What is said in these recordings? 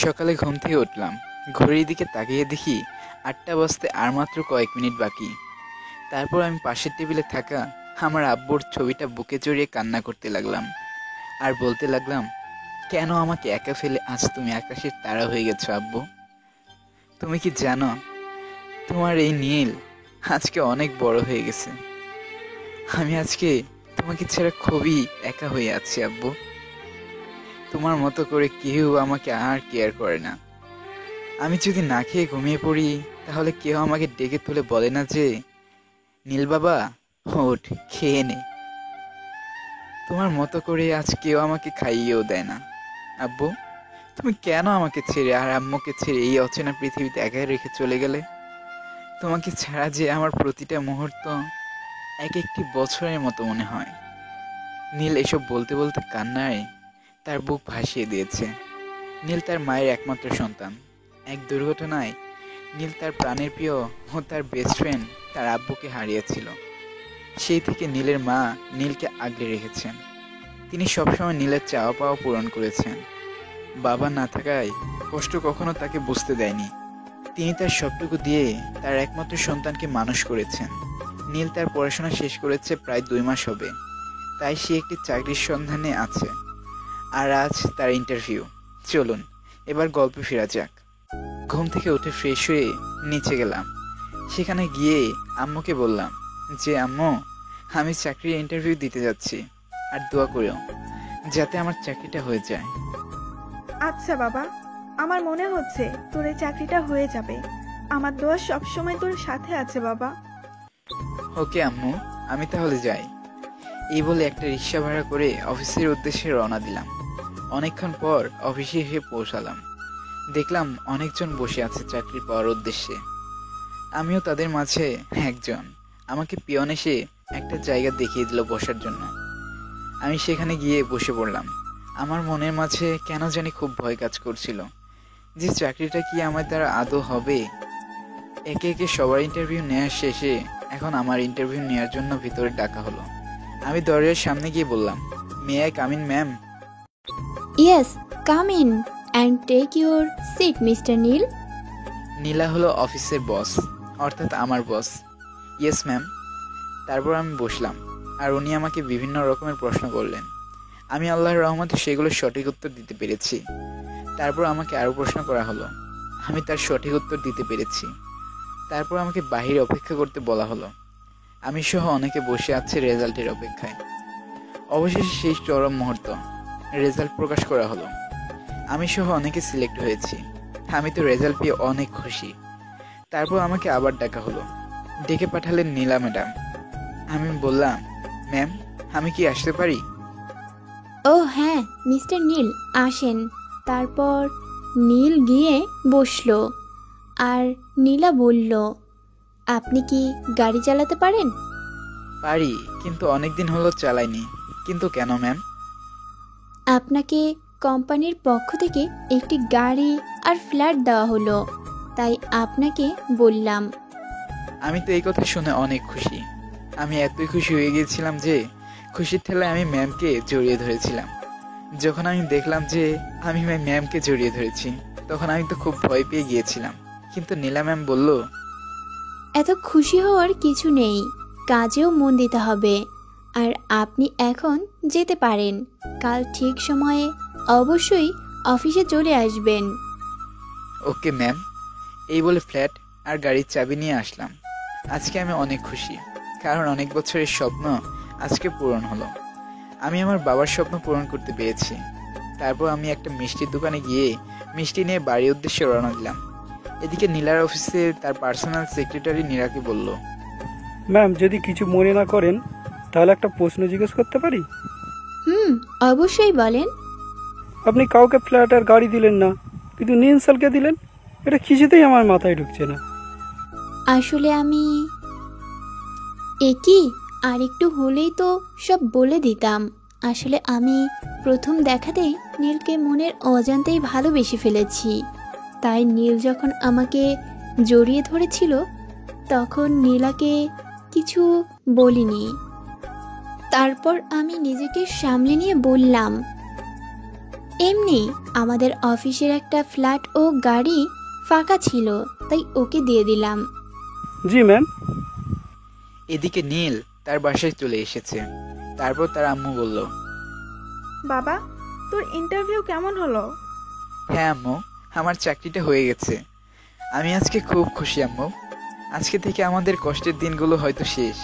সকালে ঘুম থেকে উঠলাম, ঘড়ির দিকে তাকিয়ে দেখি ৮টা বাজতে আর মাত্র কয়েক মিনিট বাকি। তারপর আমি পাশের টেবিলে থাকা আমার আব্বুর ছবিটা বুকে জড়িয়ে কান্না করতে লাগলাম আর বলতে লাগলাম, কেন আমাকে একা ফেলে আজ তুমি আকাশের তারা হয়ে গেছো আব্বু? তুমি কি জানো তোমার এই নীল আজকে অনেক বড় হয়ে গেছে। আমি আজকে তোমাকে ছাড়া খুবই একা হয়ে আছি আব্বু। তোমার মতো করে কেউ আমাকে আর কেয়ার করে না। আমি যদি না খেয়ে ঘুমিয়ে পড়ি তাহলে কেউ আমাকে ডেকে তুলে বলে না যে, নীল বাবা ওঠ, খেয়ে নে। তোমার মতো করে আজ কেউ আমাকে খাইয়েও দেয় না। আব্বু, তুমি কেন আমাকে ছেড়ে আর আম্মুকে ছেড়ে এই অচেনা পৃথিবীতে একা রেখে চলে গেলে? তোমাকে ছাড়া যে আমার প্রতিটা মুহূর্ত এক একটি বছরের মতো মনে হয়। নীল এসব বলতে বলতে কান্নায় তার বুক ভাসিয়ে দিয়েছে। নীল তার মায়ের একমাত্র সন্তান। এক দুর্ঘটনায় নীল তার প্রাণের প্রিয় ও তার বেস্ট ফ্রেন্ড তার আব্বুকে হারিয়েছিল। সেই থেকে নীলের মা নীলকে আগলে রেখেছেন। তিনি সবসময় নীলের চাওয়া পাওয়া পূরণ করেছেন। বাবা না থাকায় কষ্ট কখনো তাকে বুঝতে দেয়নি। তিনি তার সবটুকু দিয়ে তার একমাত্র সন্তানকে মানুষ করেছেন। নীল তার পড়াশোনা শেষ করেছে প্রায় 2 মাস হবে, তাই সে একটি চাকরির সন্ধানে আছে। আর আজ তার ইন্টারভিউ। চলুন এবার গল্পে ফেরা যাক। ঘুম থেকে উঠে ফ্রেশ হয়ে নিচে গেলাম। সেখানে গিয়ে আম্মুকে বললাম যে, আম্মু, আমি চাকরির ইন্টারভিউ দিতে যাচ্ছি, আর দোয়া করিও যাতে আমার চাকরিটা হয়ে যায়। আচ্ছা বাবা, আমার মনে হচ্ছে তোর এই চাকরিটা হয়ে যাবে। আমার দোয়া সবসময় তোর সাথে আছে বাবা। ওকে আম্মু, আমি তাহলে যাই। এই বলে একটা রিক্সা ভাড়া করে অফিসের উদ্দেশ্যে রওনা দিলাম। অনেকক্ষণ পর অফিসে এসে পৌঁছালাম। দেখলাম অনেকজন বসে আছে চাকরি পাওয়ার উদ্দেশ্যে। আমিও তাদের মাঝে একজন। আমাকে পিয়ন এসে একটা জায়গা দেখিয়ে দিল বসার জন্য। আমি সেখানে গিয়ে বসে পড়লাম। আমার মনের মাঝে কেন জানি খুব ভয় কাজ করছিল যে চাকরিটা কি আমার দ্বারা আদৌ হবে। একে একে সবার ইন্টারভিউ নেওয়ার শেষে এখন আমার ইন্টারভিউ নেওয়ার জন্য ভিতরে ডাকা হলো। আমি দরজার সামনে গিয়ে বললাম, may I come in ma'am? Yes, come in and take your seat, Mr. Neil. Neela হলো অফিসের বস, অর্থাৎ আমার বস। Yes ma'am. তারপর আমি বসলাম আর উনি আমাকে বিভিন্ন রকমের প্রশ্ন করলেন। আমি আল্লাহর রহমতে সেগুলোর সঠিক উত্তর দিতে পেরেছি। তারপর আমাকে আরও প্রশ্ন করা হলো। আমি তার সঠিক উত্তর দিতে পেরেছি। তারপর আমাকে বাহিরে অপেক্ষা করতে বলা হলো। আমি সহ অনেকে বসে আছে রেজাল্টের অপেক্ষায়। অবশেষে সেই চরম মুহূর্ত, রেজাল্ট প্রকাশ করা হলো। আমি সহ অনেকে সিলেক্ট হয়েছি। আমি তো রেজাল্ট পেয়ে অনেক খুশি। তারপর আমাকে আবার ডাকা হলো। ডেকে পাঠালেন নীলা ম্যাডাম। আমি বললাম, ম্যাম, আমি কি আসতে পারি? ও হ্যাঁ, মিস্টার নীল আসেন। তারপর নীল গিয়ে বসলো আর নীলা বলল, আপনি কি গাড়ি চালাতে পারেন? পারি, কিন্তু অনেকদিন হলো চালাইনি। কিন্তু কেন ম্যাম? আপনাকে কোম্পানির পক্ষ থেকে একটি গাড়ি আর ফ্ল্যাট দেওয়া হলো, তাই আপনাকে বললাম। আমি তো এই কথা শুনে অনেক খুশি। আমি এতই খুশি হয়ে গিয়েছিলাম যে খুশির ঠেলায় আমি ম্যামকে জড়িয়ে ধরেছিলাম। যখন আমি দেখলাম যে আমি ম্যামকে জড়িয়ে ধরেছি, তখন আমি তো খুব ভয় পেয়ে গিয়েছিলাম। কিন্তু নীলা ম্যাম বলল, এত খুশি হওয়ার কিছু নেই, কাজেও মন দিতে হবে। আর আপনি এখন যেতে পারেন। কাল ঠিক সময়ে অবশ্যই অফিসে চলে আসবেন। Okay ma'am. এই বলে ফ্ল্যাট আর গাড়ির চাবি নিয়ে আসলাম। আজকে আমি অনেক খুশি, কারণ অনেক বছরের স্বপ্ন আজকে পূরণ হলো। আমি আমার বাবার স্বপ্ন পূরণ করতে পেরেছি। তারপর আমি একটা মিষ্টির দোকানে গিয়ে মিষ্টি নিয়ে বাড়ির উদ্দেশ্যে রওনা দিলাম। এদিকে নীলার অফিসে তার পার্সোনাল সেক্রেটারি নীলাকে বলল, ম্যাম, যদি কিছু মনে না করেন তাহলে একটা প্রশ্ন জিজ্ঞেস করতে পারি? অবশ্যই বলেন। আপনি কাউকে ফ্ল্যাট আর গাড়ি দিলেন না, কিন্তু নিনসালকে দিলেন। এটা কিছুতেই আমার মাথায় ঢুকছে না। আসলে আমি একই আর একটু হলেই তো সব বলে দিতাম। আসলে আমি প্রথম দেখাতেই নীলকে মনের অজান্তেই ভালোবেসে ফেলেছি। তাই নীল যখন আমাকে জড়িয়ে ধরেছিল তখন নীলাকে কিছু বলিনি। তারপর আমি নিজেকে সামলে নিয়ে বললাম, এমনি আমাদের অফিসের একটা ফ্ল্যাট ও গাড়ি ফাঁকা ছিল, তাই ওকে দিয়ে দিলাম। জি ম্যাম। এদিকে নীল তার বাসায় চলে এসেছে। তারপর তার আম্মু বলল, বাবা, তোর ইন্টারভিউ কেমন হলো? হ্যাঁ আম্মু, আমার চাকরিটা হয়ে গেছে। আমি আজকে খুব খুশি আম্মু। আজকে থেকে আমাদের কষ্টের দিনগুলো হয়তো শেষ।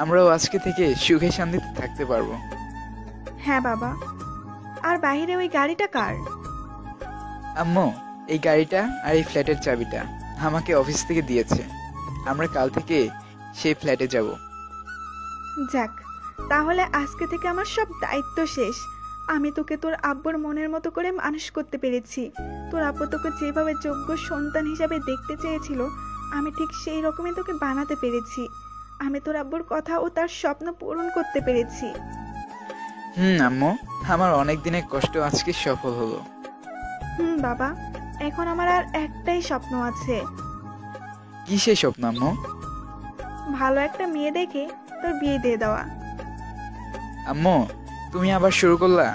আমরাও আজকে থেকে সুখে শান্তিতে থাকতে পারবো। হ্যাঁ বাবা। আর বাইরে ওই গাড়িটা কার? আম্মু, এই গাড়িটা আর এই ফ্ল্যাটের চাবিটা আমাকে অফিস থেকে দিয়েছে। আমরা কাল থেকে সেই ফ্ল্যাটে যাব। যাক, তাহলে আজকে থেকে আমার সব দায়িত্ব শেষ। আমি তোকে তোর আব্বুর মনের মতো করে মানুষ করতে পেরেছি। তোর আব্বু তোকে যেভাবে যোগ্য সন্তান হিসাবে দেখতে চেয়েছিল, আমি ঠিক সেই রকমই তোকে বানাতে পেরেছি। আমি তোর আব্বুর কথা ও তার স্বপ্ন পূরণ করতে পেরেছি। আম্মু, আমার অনেক দিনের কষ্ট আজকে সফল হলো। বাবা, এখন আমার আর একটাই স্বপ্ন আছে। কি সেই স্বপ্ন আম্মু? ভালো একটা মেয়ে দেখে তোর বিয়ে দিয়ে দেওয়া। আম্মু, তুমি আবার শুরু করলা?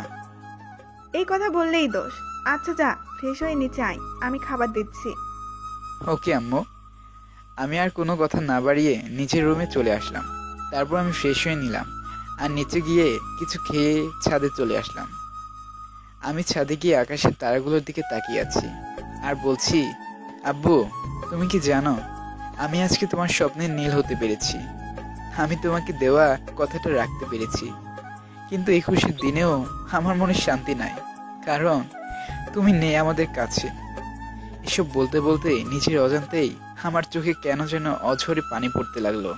এই কথা বললেই দোষ। আচ্ছা যা, ফ্রেশ হয়ে নিচে আয়, আমি খাবার দিচ্ছি। ওকে আম্মু। আমি আর কোনো কথা না বাড়িয়ে নিচের রুমে চলে আসলাম। তারপর আমি ফ্রেশ হয়ে নিলাম আর নিচে গিয়ে কিছু খেয়ে ছাদে চলে আসলাম। আমি ছাদে গিয়ে আকাশের তারাগুলোর দিকে তাকিয়ে আছি আর বলছি, আব্বু, তুমি কি জানো, আমি আজকে তোমার স্বপ্নের নীল হতে পেরেছি। আমি তোমাকে দেওয়া কথাটা রাখতে পেরেছি। কিন্তু এই খুশির দিনেও আমার মনে শান্তি নাই, কারণ তুমি নেই আমাদের কাছে। এসব বলতে বলতে নিজের অজান্তেই আমার চোখে কেন যেন অঝরে পানি পড়তে লাগলো।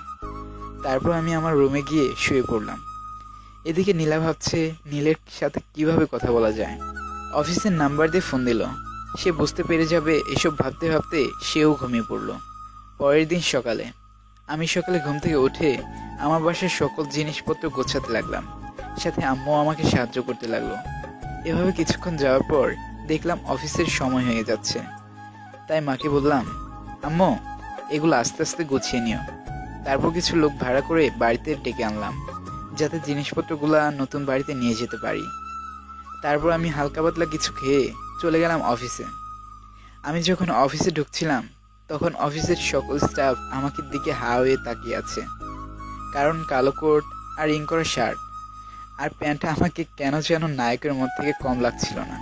তারপর আমি আমার রুমে গিয়ে শুয়ে পড়লাম। এদিকে নীলা ভাবছে নীলের সাথে কিভাবে কথা বলা যায়। অফিসের নাম্বার দিয়ে ফোন দিল। সে বুঝতে পেরে যাবে এসব ভাবতে ভাবতে সেও ঘুমিয়ে পড়ল। পরের দিন সকালে আমি ঘুম থেকে উঠে আমার বাসার সকল জিনিসপত্র গোছাতে লাগলাম। সাথে আম্মু আমাকে সাহায্য করতে লাগলো। এভাবে কিছুক্ষণ যাওয়ার পর দেখলাম অফিসের সময় হয়ে যাচ্ছে। তাই মাকে বললাম, আম্মু, এগুলো আস্তে আস্তে গুছিয়ে নিও। তারপর কিছু লোক ভাড়া করে বাড়িতে ডেকে আনলাম, যাতে জিনিসপত্রগুলো নতুন বাড়িতে নিয়ে যেতে পারি। তারপর আমি হালকা পাতলা কিছু খেয়ে চলে গেলাম অফিসে। আমি যখন অফিসে ঢুকছিলাম তখন অফিসের সকল স্টাফ আমাকে দিকে হা হয়ে তাকিয়ে আছে, কারণ কালো কোট আর ইং করা শার্ট আর প্যান্টটা আমাকে কেন যেন নায়কের মধ্যে থেকে কম লাগছিল না।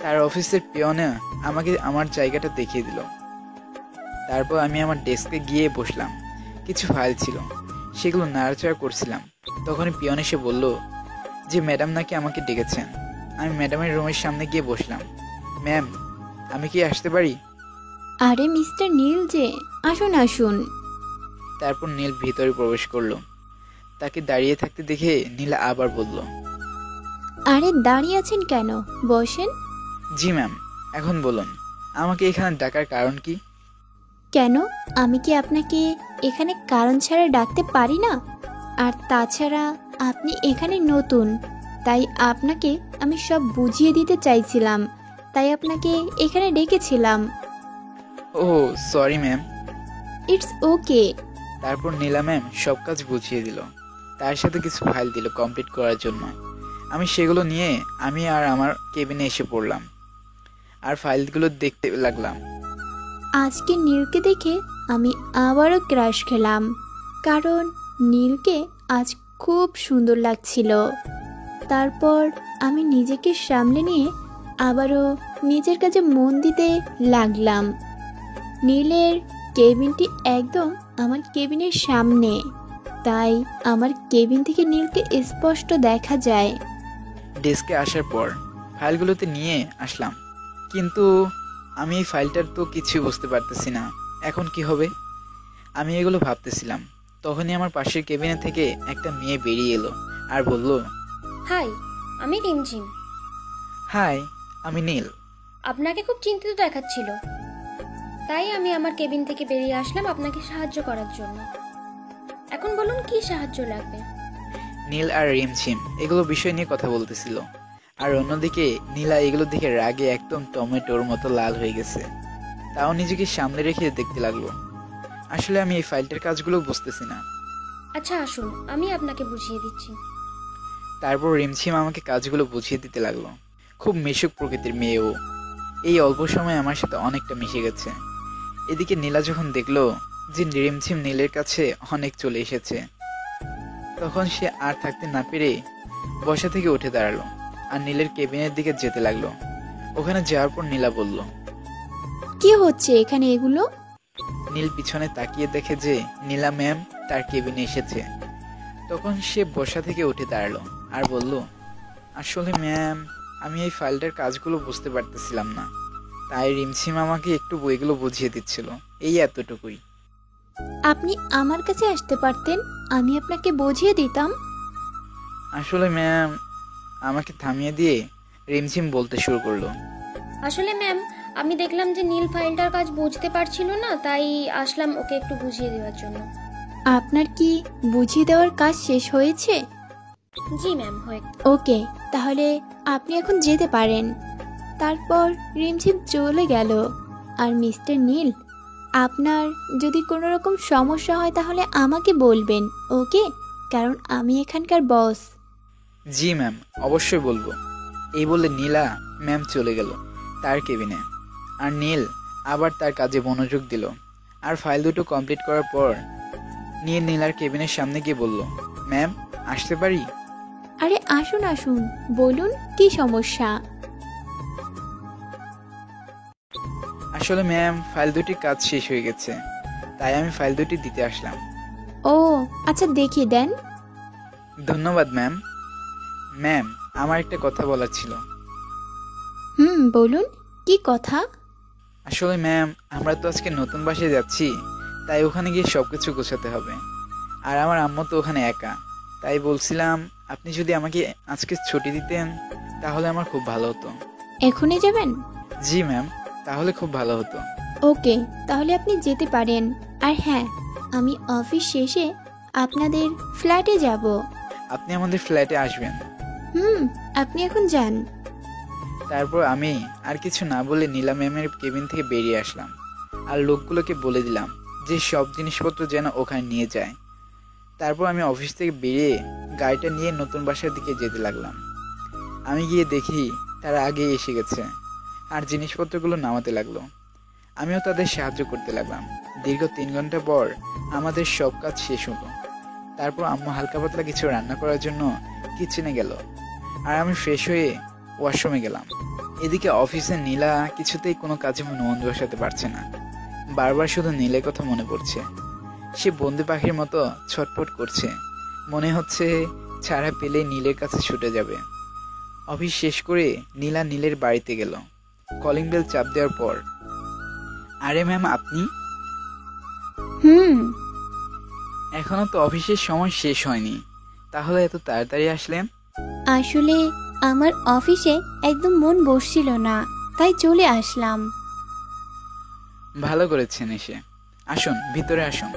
তার অফিসের পিয়নে আমাকে আমার জায়গাটা দেখিয়ে দিল। তারপর আমি আমার ডেস্কে গিয়ে বসলাম। কিছু ফাইল ছিল, সেগুলো নাড়াচাড়া করছিলাম। তখনই পিয়ন এসে বলল যে ম্যাডাম নাকি আমাকে ডেকেছেন। আমি ম্যাডামের রুমের সামনে গিয়ে বসলাম। ম্যাম, আমি কি আসতে পারি? আরে মিস্টার নীল যে, আসুন আসুন। তারপর নীল ভিতরে প্রবেশ করলো। তাকে দাঁড়িয়ে থাকতে দেখে নীলা আবার বলল, আরে দাঁড়িয়ে আছেন কেন, বসেন। জি ম্যাম, এখন বলুন আমাকে এখানে ডাকার কারণ কি? কেন, আমি কি আপনাকে এখানে কারণ ছাড়া ডাকতে পারি না? আর তাছাড়া আপনি এখানে নতুন, তাই আপনাকে আমি সব বুঝিয়ে দিতে চাইছিলাম, তাই আপনাকে এখানে ডেকেছিলাম। ও সরি ম্যাম। It's okay. তারপর নীলা ম্যাম সব কাজ বুঝিয়ে দিল। তার সাথে কিছু ফাইল দিল কমপ্লিট করার জন্য। আমি সেগুলো নিয়ে আমি আর আমার কেবিনে এসে পড়লাম আর ফাইলগুলো দেখতে লাগলাম। আজকে নীলকে দেখে আমি আবারও ক্রাশ খেলাম, কারণ নীলকে আজ খুব সুন্দর লাগছিল। তারপর আমি নিজেকে সামলে নিয়ে আবারও নিজের কাছে মন দিতে লাগলাম। নীলের কেবিনটি একদম আমার কেবিনের সামনে, তাই আমার কেবিন থেকে নীলকে স্পষ্ট দেখা যায়। ডেস্কে আসার পর ফাইলগুলোতে নিয়ে আসলাম, কিন্তু আমি এই ফাইলটার তো কিছুই বুঝতে পারতেছি না। এখন কি হবে? আমি এগুলো ভাবতেছিলাম। তখনই আমার পাশের কেবিনে থেকে একটা মেয়ে বেরিয়ে এলো আর বলল, হাই, আমি রিমঝিম। হাই, আমি নীল। আপনাকে খুব চিন্তিত দেখাচ্ছিল, তাই আমি আমার কেবিন থেকে বেরিয়ে আসলাম আপনাকে সাহায্য করার জন্য। এখন বলুন কি সাহায্য লাগবে? নীল আর রিমঝিম এগুলো বিষয় নিয়ে কথা বলতেছিল, আর অন্যদিকে নীলা এগুলো দেখে রাগে একদম টমেটোর মতো লাল হয়ে গেছে। তাও নিজেকে সামনে রেখে দেখতে লাগলো। আসলে আমি এই ফাইলটার কাজগুলো বুঝতেছি না। আচ্ছা আসুন, আমি আপনাকে বুঝিয়ে দিচ্ছি। তারপর রিমঝিম আমাকে কাজগুলো বুঝিয়ে দিতে লাগলো। খুব মিশুক প্রকৃতির মেয়ে ও। এই অল্প সময়ে আমার সাথে অনেকটা মিশে গেছে। এদিকে নীলা যখন দেখলো যে রিমঝিম নীলের কাছে অনেক চলে এসেছে, তখন সে আর থাকতে না পেরে বসা থেকে উঠে দাঁড়ালো আর নীলের কেবিনের দিকে যেতে লাগলো। ওখানে যাওয়ার পর নীলা বলল। কি হচ্ছে এখানে এগুলো? নীল পিছনে তাকিয়ে দেখে যে নীলা ম্যাম তার কেবিনে এসেছে। তখন সে বসা থেকে উঠে দাঁড়ালো আর বলল, আসলে ম্যাম, আমি এই ফাইলটার কাজগুলো বুঝতে পারতেছিলাম না, তাই রিমঝিম আমাকে একটু বইগুলো বুঝিয়ে দিচ্ছিল, এই এতটুকুই। আপনি আমার কাছে আসতে পারতেন, আমি আপনাকে বুঝিয়ে দিতাম। আসলে ম্যাম, আমাকে থামিয়ে দিয়ে রিমঝিম বলতে শুরু করলো। আসলে ম্যাম, আমি দেখলাম যে নীল ফাইলটার কাজ বুঝতে পারছিল না, তাই আসলাম ওকে একটু বুঝিয়ে দেওয়ার জন্য। আপনার কি বুঝিয়ে দেওয়ার কাজ শেষ হয়েছে? জি ম্যাম, হয়ে ওকে, তাহলে আপনি এখন যেতে পারেন। তারপর রিমঝিম চলে গেল। আর মিস্টার নীল, আপনার যদি কোনো রকম সমস্যা হয় তাহলে আমাকে বলবেন, ওকে? কারণ আমি এখানকার বস। জি ম্যাম, অবশ্যই বলবো। এই বলে নীলা ম্যাম চলে গেল তার কেবিনে। আর নীল আবার তার কাজে মনোযোগ দিল। আর ফাইল দুটো কমপ্লিট করার পর নীল নীলার কেবিনের সামনে গিয়ে বলল, ম্যাম, আসতে পারি? আরে আসুন আসুন, বলুন কি সমস্যা? আসলে ম্যাম, ফাইল দুটির কাজ শেষ হয়ে গেছে, তাই আমি ফাইল দুটি দিতে আসলাম। ও আচ্ছা, দেখিয়ে দেন। ধন্যবাদ ম্যাম। ম্যাম, আমার একটা কথা বলার ছিল। বলুন কি কথা? আসলে ম্যাম, আমরা তো আজকে নতুন বাসায় যাচ্ছি, তাই ওখানে গিয়ে সবকিছু গোছাতে হবে। আর আমার আম্মু তো ওখানে একা, তাই বলছিলাম আপনি যদি আমাকে আজকে ছুটি দিতেন তাহলে আমার খুব ভালো হতো। এখনই যাবেন? জি ম্যাম, তাহলে খুব ভালো হতো। ওকে, তাহলে আপনি যেতে পারেন। আর হ্যাঁ, আমি অফিস শেষে আপনাদের ফ্ল্যাটে যাব। আপনি আমাদের ফ্ল্যাটে আসবেন। আপনি এখন যান। তারপর আমি আর কিছু না বলে নীলা ম্যামের কেবিন থেকে বেরিয়ে আসলাম। আর লোকগুলোকে বলে দিলাম যে সব জিনিসপত্র যেন ওখানে নিয়ে যায়। তারপর আমি অফিস থেকে বেরিয়ে গাড়িটা নিয়ে নতুন বাসার দিকে যেতে লাগলাম। আমি গিয়ে দেখি তারা আগেই এসে গেছে আর জিনিসপত্রগুলো নামাতে লাগলো। আমিও তাদের সাহায্য করতে লাগলাম। দীর্ঘ 3 ঘন্টা পর আমাদের সব কাজ শেষ হলো। তারপর আম্মু হালকা পাতলা কিছু রান্না করার জন্য কিচেনে গেল আর আমি ফ্রেশ হয়ে ওয়াশরুমে গেলাম। এদিকে অফিসে নীলা কিছুতেই কোনো কাজে মন বসাতে পারছে না। বারবার শুধু নীলের কথা মনে পড়ছে। সে বন্দি পাখির মতো ছটফট করছে, মনে হচ্ছে ছাড়া পেলে নীলের কাছে ছুটে যাবে। অফিস শেষ করে নীলা নীলের বাড়িতে গেল। কলিং বেল চাপ দেওয়ার পর, আরে ম্যাম, আপনি? এখনো তো অফিসের সময় শেষ হয়নি, তাহলে এত তাড়াতাড়ি আসলেন? আসলে আমার অফিসে একদম মন বসছিল না, তাই চলে আসলাম। ভালো করেছেন এসে। আসুন, ভিতরে আসুন।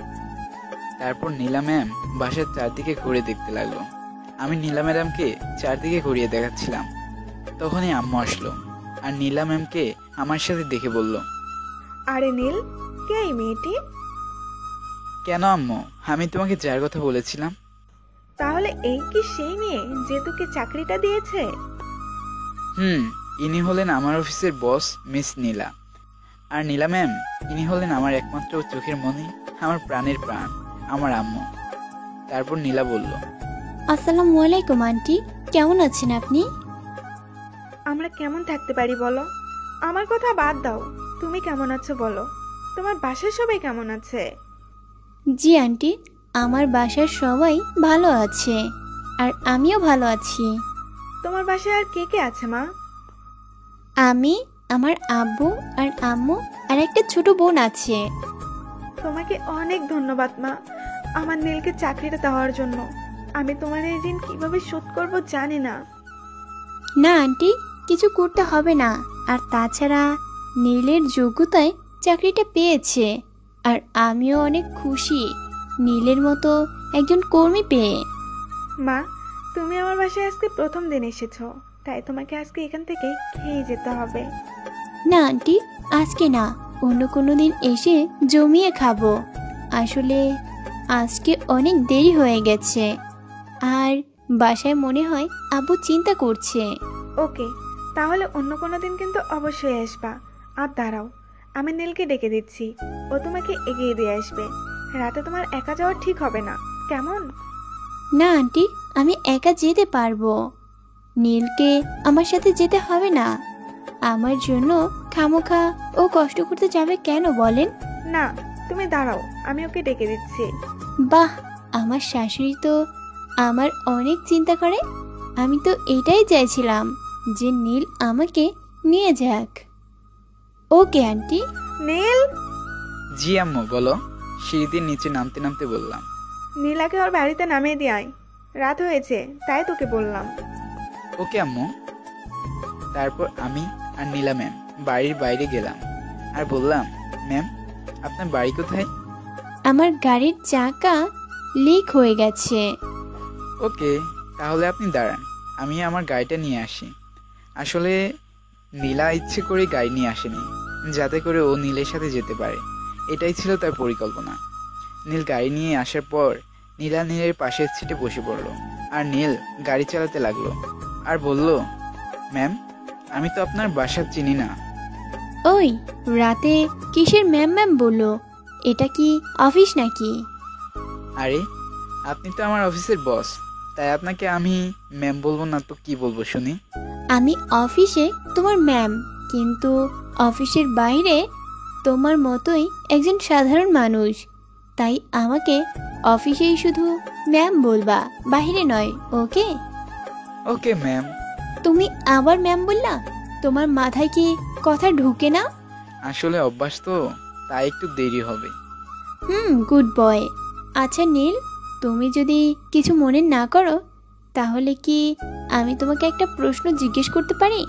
তারপর নীলা ম্যাম বাসার চারদিকে ঘুরে দেখতে লাগলো। আমি নীলা ম্যাডামকে চারদিকে ঘুরিয়ে দেখাচ্ছিলাম। তখনই আম্মু আসলো আর নীলা ম্যামকে আমার সাথে দেখে বলল, আরে নীল, কে এই মেয়েটি? কেন আম্মু, আমি তোমাকে যার কথা বলেছিলাম। তাহলে এই কি সেই মেয়ে যে তোকে চাকরিটা দিয়েছে? ইনি হলেন আমার অফিসের বস মিস নীলা। আর নীলা ম্যাম, ইনি হলেন আমার একমাত্র চোখের মনি, আমার প্রাণের প্রাণ, আমার আম্মু। তারপর নীলা বলল, আসসালামু আলাইকুম আন্টি, কেমন আছেন আপনি? আমরা কেমন থাকতে পারি বলো? আমার কথা বাদ দাও, তুমি কেমন আছো বলো? তোমার বাসার সবাই কেমন আছে? জি আন্টি, আমার বাসার সবাই ভালো আছে, আর আমিও ভালো আছি। তোমার বাসায় আর কে কে আছে মা? আমি, আমার আব্বু আর আম্মু আর একটা ছোট বোন আছে। তোমাকে অনেক ধন্যবাদ মা, আমার নীলকে চাকরিটা দেওয়ার জন্য। আমি তোমার এই ঋণ কিভাবে শোধ করব জানি না। না আন্টি, কিছু করতে হবে না। আর তাছাড়া নীলের যোগ্যতায় চাকরিটা পেয়েছে, আর আমিও অনেক খুশি নীলের মতো একজন কর্মী পেয়ে। মা, তুমি আমার বাসায় আজকে প্রথম দিন এসেছো, তাই তোমাকে আজকে এখান থেকে খেয়ে যেতে হবে। না আন্টি, আজকে না, অন্য কোনো দিন এসে জমিয়ে খাবো। আসলে আজকে অনেক দেরি হয়ে গেছে, আর বাসায় মনে হয় আব্বু চিন্তা করছে। ওকে, তাহলে অন্য কোনো দিন কিন্তু অবশ্যই আসবা। আর দাঁড়াও, আমি নীলকে ডেকে দিচ্ছি, ও তোমাকে এগিয়ে দিয়ে আসবে। রাতে তোমার একা যাওয়া ঠিক হবে না, কেমন? না আন্টি, আমি একা যেতে পারবো। নীলকে আমার সাথে যেতে হবে না। আমার জন্য খামোখা ও কষ্ট করতে যাবে কেন বলেন? না, তুমি দাঁড়াও, আমি ওকে ডেকে দিচ্ছি। বাহ, আমার শাশুড়ি তো আমার অনেক চিন্তা করে। আমি তো এটাই চাইছিলাম যে নীল আমাকে নিয়ে যাক। Okay aunty. নীল! জি আম্মু, বলো। সিঁড়ি নিচে নামতে নামতে বললাম। নীলাকে ওর বাড়িতে নামিয়ে দিয়ে আয়, রাত হয়েছে তাই তোকে বললাম। ওকে আম্মু। তারপর আমি আর নীলা ম্যাম বাড়ির বাইরে গেলাম আর বললাম, ম্যাম, আপনার বাড়ি কোথায়? আমার গাড়ির চাকা লিক হয়ে গেছে। ওকে, তাহলে আপনি দাঁড়ান, আমি আমার গাড়িটা নিয়ে আসি। আসলে নীলা ইচ্ছে করে গাড়ি নিয়ে আসেনি, যাতে করে ও নীলের সাথে যেতে পারে। এটাই ছিল তার পরিকল্পনা। নীল গাড়ি নিয়ে আসার পর নীলা নীলের পাশের সিটে বসে পড়লো আর নীল গাড়ি চালাতে লাগলো আর বলল, ম্যাম, আমি তো আপনার বাসা চিনি না। ওই, রাতে কিসের ম্যাম ম্যাম বললো? এটা কি অফিস নাকি? আরে, আপনি তো আমার অফিসের বস, তাই আপনাকে আমি ম্যাম বলবো না তো কি বলবো শুনি? আমি অফিসে তোমার ম্যাম, কিন্তু অফিসের বাইরে তোমার মতোই একজন সাধারণ মানুষ। তাই আমাকে অফিসেই শুধু ম্যাম বলবা, বাইরে নয়, ওকে? Okay ma'am. তুমি আবার ম্যাম বললা? তোমার মাথায় কি কথা ঢোকে না? আসলে অভ্যাস তো, তাই একটু দেরি হবে। Good boy. আচ্ছা নীল, তুমি যদি কিছু মনে না করো, তাহলে কি আমি তোমাকে একটা প্রশ্ন জিজ্ঞেস করতে পারি?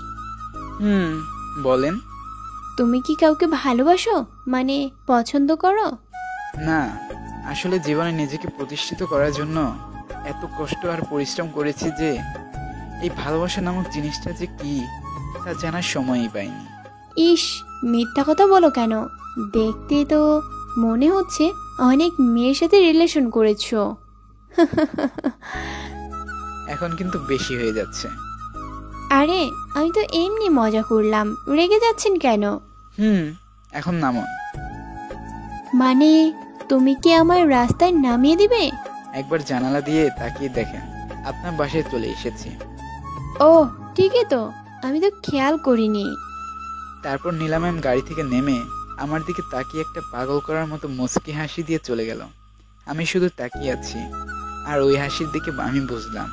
বলেন। তুমি কি কাউকে ভালোবাসো, মানে পছন্দ করো? না, আসলে জীবনে নিজেকে প্রতিষ্ঠিত করার জন্য এত কষ্ট আর পরিশ্রম করেছি যে এই ভালোবাসা নামক জিনিসটা যে কি তা জানার সময়ই পাইনি। ইস, মিথ্যা কথা বলো কেন? দেখতে তো মনে হচ্ছে অনেক মেয়ের সাথে রিলেশন করেছো। এখন কিন্তু বেশি হয়ে যাচ্ছে। আরে, আমি তো এমনি মজা করলাম, রেগে যাচ্ছেন কেন? এখন নামুন। মানে তুমি কি আমার রাস্তায় নামিয়ে দিবে? একবার জানালা দিয়ে তাকিয়ে দেখেন, আপনার বাসায় চলে এসেছি। ও, ঠিকই তো, আমি তো খেয়াল করিনি। তারপর নীলা ম্যাম গাড়ি থেকে নেমে আমার দিকে তাকিয়ে একটা পাগল করার মতো মুচকি হাসি দিয়ে চলে গেল। আমি শুধু তাকিয়ে আছি, আর ওই হাসির দিকে আমি বুঝলাম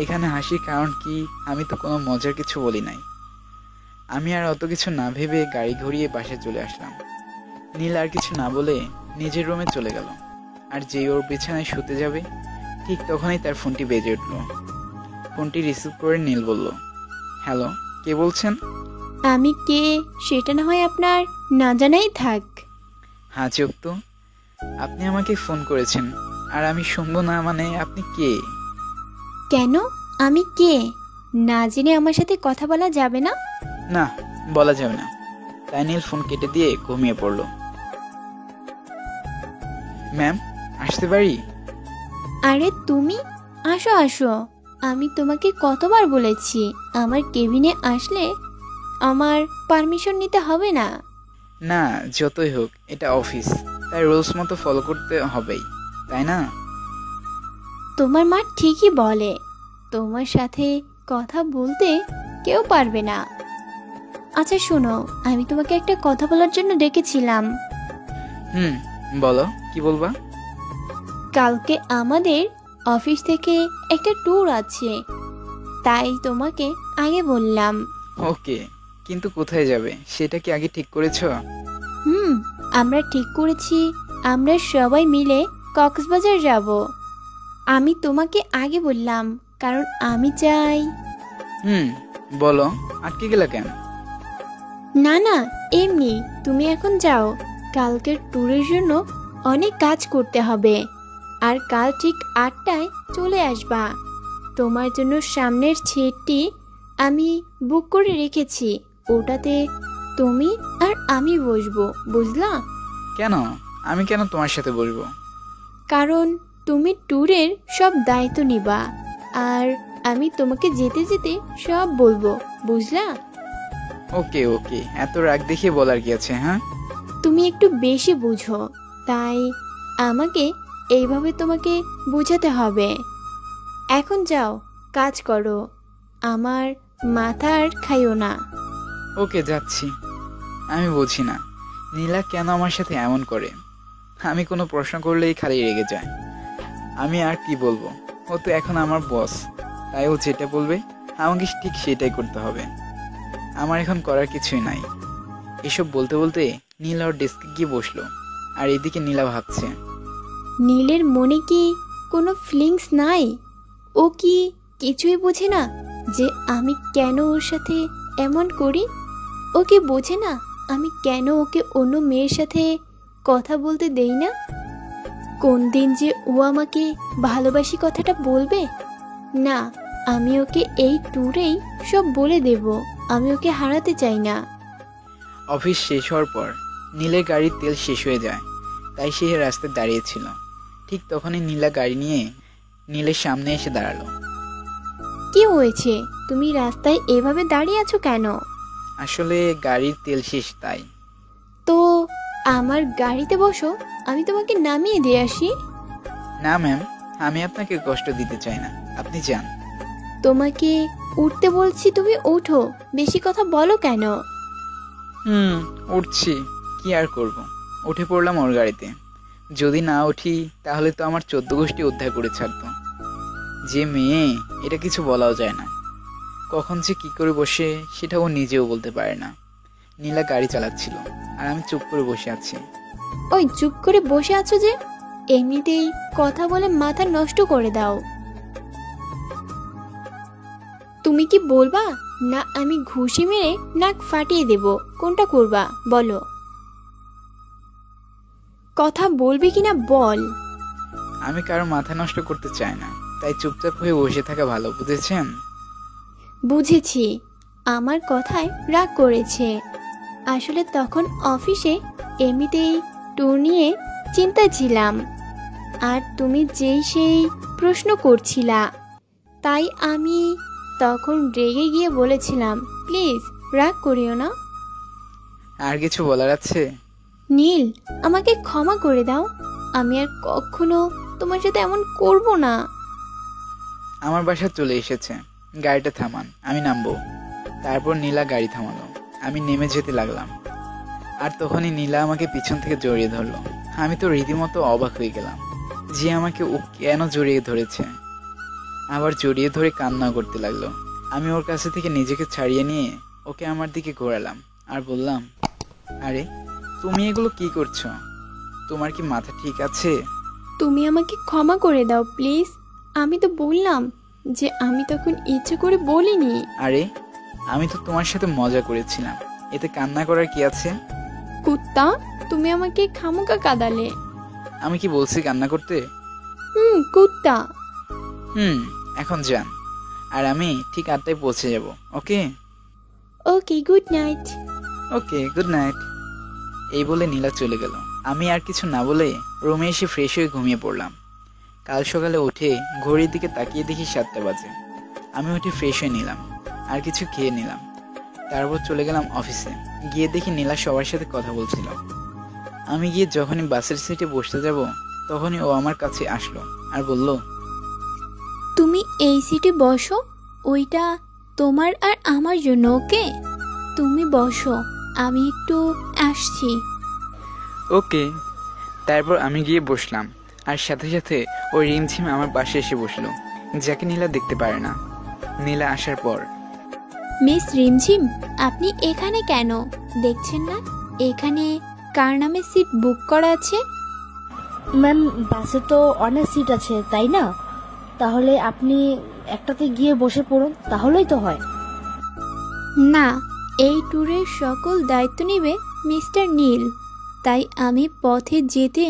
এখানে হাসির কারণ কি। আমি তো কোনো মজার কিছু বলি নাই। আমি আর অত কিছু না ভেবে গাড়ি ঘুরিয়ে বাসায় চলে আসলাম। নীল আর কিছু না বলে নিজের রুমে চলে গেল, আর যেই ওর বিছানায় শুতে যাবে ঠিক তখনই তার ফোনটি বেজে উঠল। ফোনটি রিসিভ করে নীল বলল, হ্যালো, কে বলছেন? আমি কে সেটা না হয় আপনার না জানাই থাক। হ্যাঁ, চুপ তো। আপনি আমাকে ফোন করেছেন আর আমি শুনবো না মানে আপনি কে? কেন, আমি কে না জেনে আমার সাথে কথা বলা যাবে না? না, বলা যাবে না। তাই নীল ফোন কেটে দিয়ে ঘুমিয়ে পড়ল। ম্যাম, আসতে পারি? আরে তুমি, আসো আসো। আমি তোমাকে কতবার বলেছি আমার কেবিনে আসলে আমার পারমিশন নিতে হবে না। না, যতই হোক এটা অফিস, তাই রুলস মতো ফলো করতে হবেই, তাই না? তোমার মা ঠিকই বলে, তোমার সাথে কথা বলতে কেউ পারবে না। আচ্ছা শোনো, আমি তোমাকে একটা কথা বলার জন্য ডেকেছিলাম। বলো, কি বলবা? কালকে আমাদের অফিস থেকে একটা ট্যুর আছে, তাই তোমাকে আগে বললাম। ওকে, কিন্তু কোথায় যাবে সেটা কি আগে ঠিক করেছো? আমরা ঠিক করেছি আমরা সবাই মিলে কক্সবাজার যাব। আমি তোমাকে আগে বললাম কারণ আমি চাই। বলো, আটকে গেলা কেন? না না, এমনি, তুমি এখন যাও। কালকের ট্যুরের জন্য অনেক কাজ করতে হবে, আর কাল ঠিক 8টায় চলে আসবা। তোমার জন্য সামনের সিটটি আমি বুক করে রেখেছি, ওটাতে তুমি আর আমি বসবো, বুঝলা? কেন? আমি কেন তোমার সাথে বসবো? কারণ তুমি ট্যুরের সব দায়িত্ব নিবা, আর আমি তোমাকে যেতে যেতে সব বলবো, বুঝলা? ওকে ওকে, এত রাগ দেখিয়ে বলার কি আছে? হ্যাঁ, তুমি একটু বেশি বুঝো, তাই আমাকে এইভাবে তোমাকে বোঝাতে হবে। এখন যাও, কাজ করো, আমার মাথা আর খাইও না। ওকে যাচ্ছি। আমি বুঝি না নীলা কেন আমার সাথে এমন করে। আমি কোনো প্রশ্ন করলেই খালি রেগে যায়। আমি আর কি বলবো, ও তো এখন আমার বস, তাই ও যেটা বলবে আমাকে ঠিক সেটাই করতে হবে। আমার এখন করার কিছুই নাই। এসব বলতে বলতে নীলা ওর ডেস্কে গিয়ে বসলো, আর এদিকে নীলা ভাবছে। নীলের মনে কি কোনো ফিলিংস নাই? ও কি কিছুই বোঝে না যে আমি কেন ওর সাথে এমন করি? ও কি বোঝে না আমি কেন ওকে অন্য মেয়ের সাথে কথা বলতে দেই না? কোন দিন যে ও আমাকে ভালোবাসি কথাটা বলবে? না, আমি ওকে এই ট্যুরেই সব বলে দেব। আমি ওকে হারাতে চাই না। অফিস শেষ হওয়ার পর নীলের গাড়ির তেল শেষ হয়ে যায়, তাই সে রাস্তায় দাঁড়িয়েছিল। ঠিক তখনই নীলা গাড়ি নিয়ে নীলের সামনে এসে দাঁড়ালো। কি হয়েছে? তুমি রাস্তায় এভাবে দাঁড়িয়ে আছো কেন? আসলে গাড়ির তেল শেষ, তাই। তো আমার গাড়িতে বসো, আমি তোমাকে নামিয়ে দিয়ে আসি। না ম্যাম, আমি আপনাকে কষ্ট দিতে চাই না, আপনি যান। তোমাকে উঠতে বলছি, তুমি ওঠো। বেশি কথা বলো কেন? উঠছি, কি আর করব। উঠে পড়লাম ওর গাড়িতে। যদি না উঠি তাহলে তো আমার 14 গোষ্ঠী উদ্ধার করে ছাড়তো। যে মেয়ে, এটা কিছু বলাও যায় না। কখন যে কি করে বসে সেটা ও নিজেও বলতে পারে না। নীলা গাড়ি চালাচ্ছিল আর আমি চুপ করে বসে আছি। ওই চুপ করে বসে আছো যে? এমনিতেই কথা বলে মাথা নষ্ট করে দাও। তুমি কি বলবা, না আমি ঘুষি মেরে নাক ফাটিয়ে দেব? কোনটা করবা বলো? কথা বলবি কিনা বল। আমি কারো মাথা নষ্ট করতে চাই না, তাই চুপচাপ হয়ে বসে থাকা ভালো, বুঝেছেন? বুঝেছি, আমার কথায় রাগ করেছে। আসলে তখন অফিসে এমনিতেই ট্যুর নিয়ে চিন্তায় ছিলাম, আর তুমি যেই সেই প্রশ্ন করছিলা, তাই আমি তখন রেগে গিয়ে বলেছিলাম, প্লিজ রাগ করিও না। আর কিছু বলার আছে? নীল, আমাকে ক্ষমা করে দাও। আমি আর কখনো তোমার সাথে এমন করব না। আমার বাসা চলে এসেছে, গাড়িটা থামান, আমি নামবো। তারপর নীলা গাড়ি থামালো, আমি নেমে যেতে লাগলাম। আর তখনই নীলা আমাকে পিছন থেকে জড়িয়ে ধরলো। আমি তো রীতিমতো অবাক হয়ে গেলাম যে আমাকে ও কেন জড়িয়ে ধরেছে। আবার জড়িয়ে ধরে কান্না করতে লাগলো। আমি ওর কাছে থেকে নিজেকে ছাড়িয়ে নিয়ে ওকে আমার দিকে ঘোরালাম আর বললাম, আরে তুমি এগুলো কি করছো? তোমার কি মাথা ঠিক আছে? তুমি আমাকে ক্ষমা করে দাও প্লিজ। আমি তো বললাম যে আমি তখন ইচ্ছে করে বলিনি। আরে আমি তো তোমার সাথে মজা করেছিলাম, এতে কান্না করার কি আছে? কুত্তা, তুমি আমাকে খামোকা কাঁদালে। আমি কি বলছি কান্না করতে? কুত্তা। এখন যান, আর আমি ঠিক 8টায় পৌঁছে যাব। ওকে? ওকে, গুড নাইট। ওকে, গুড নাইট। এই বলে নীলা চলে গেল। আমি আর কিছু না বলে রুমে এসে ফ্রেশ হয়ে ঘুমিয়ে পড়লাম। কাল সকালে উঠে ঘড়ির দিকে তাকিয়ে দেখি 7টা বাজে। আমি উঠে ফ্রেশ হয়ে নিলাম আর কিছু খেয়ে নিলাম। তারপর চলে গেলাম অফিসে। গিয়ে দেখি নীলা সবার সাথে কথা বলছিল। আমি গিয়ে যখনই বাসের সিটে বসতে যাব তখনই ও আমার কাছে আসলো আর বলল, তুমি এই সিটে বসো, ওইটা তোমার আর আমার জন্য। ওকে, তুমি বসো, আমি একটু আসছি। ওকে। তারপর আমি গিয়ে বসলাম, আর সাথে সাথে ওই রিমঝিম আমার পাশে এসে বসলো, যাকে নীলা দেখতে পারে না। নীলা আসার পর, মিস রিমঝিম, আপনি এখানে কেন? দেখছেন না এখানে কার নামে সিট বুক করা আছে? ম্যাম, বাসে তো অনেক সিট আছে, তাই না? তাহলে আপনি একটাতে গিয়ে বসে পড়ুন, তাহলেই তো হয়। না, এই ট্যুরের সকল দায়িত্ব নেবে মিস্টার নীল, তাই আমি পথে যেতে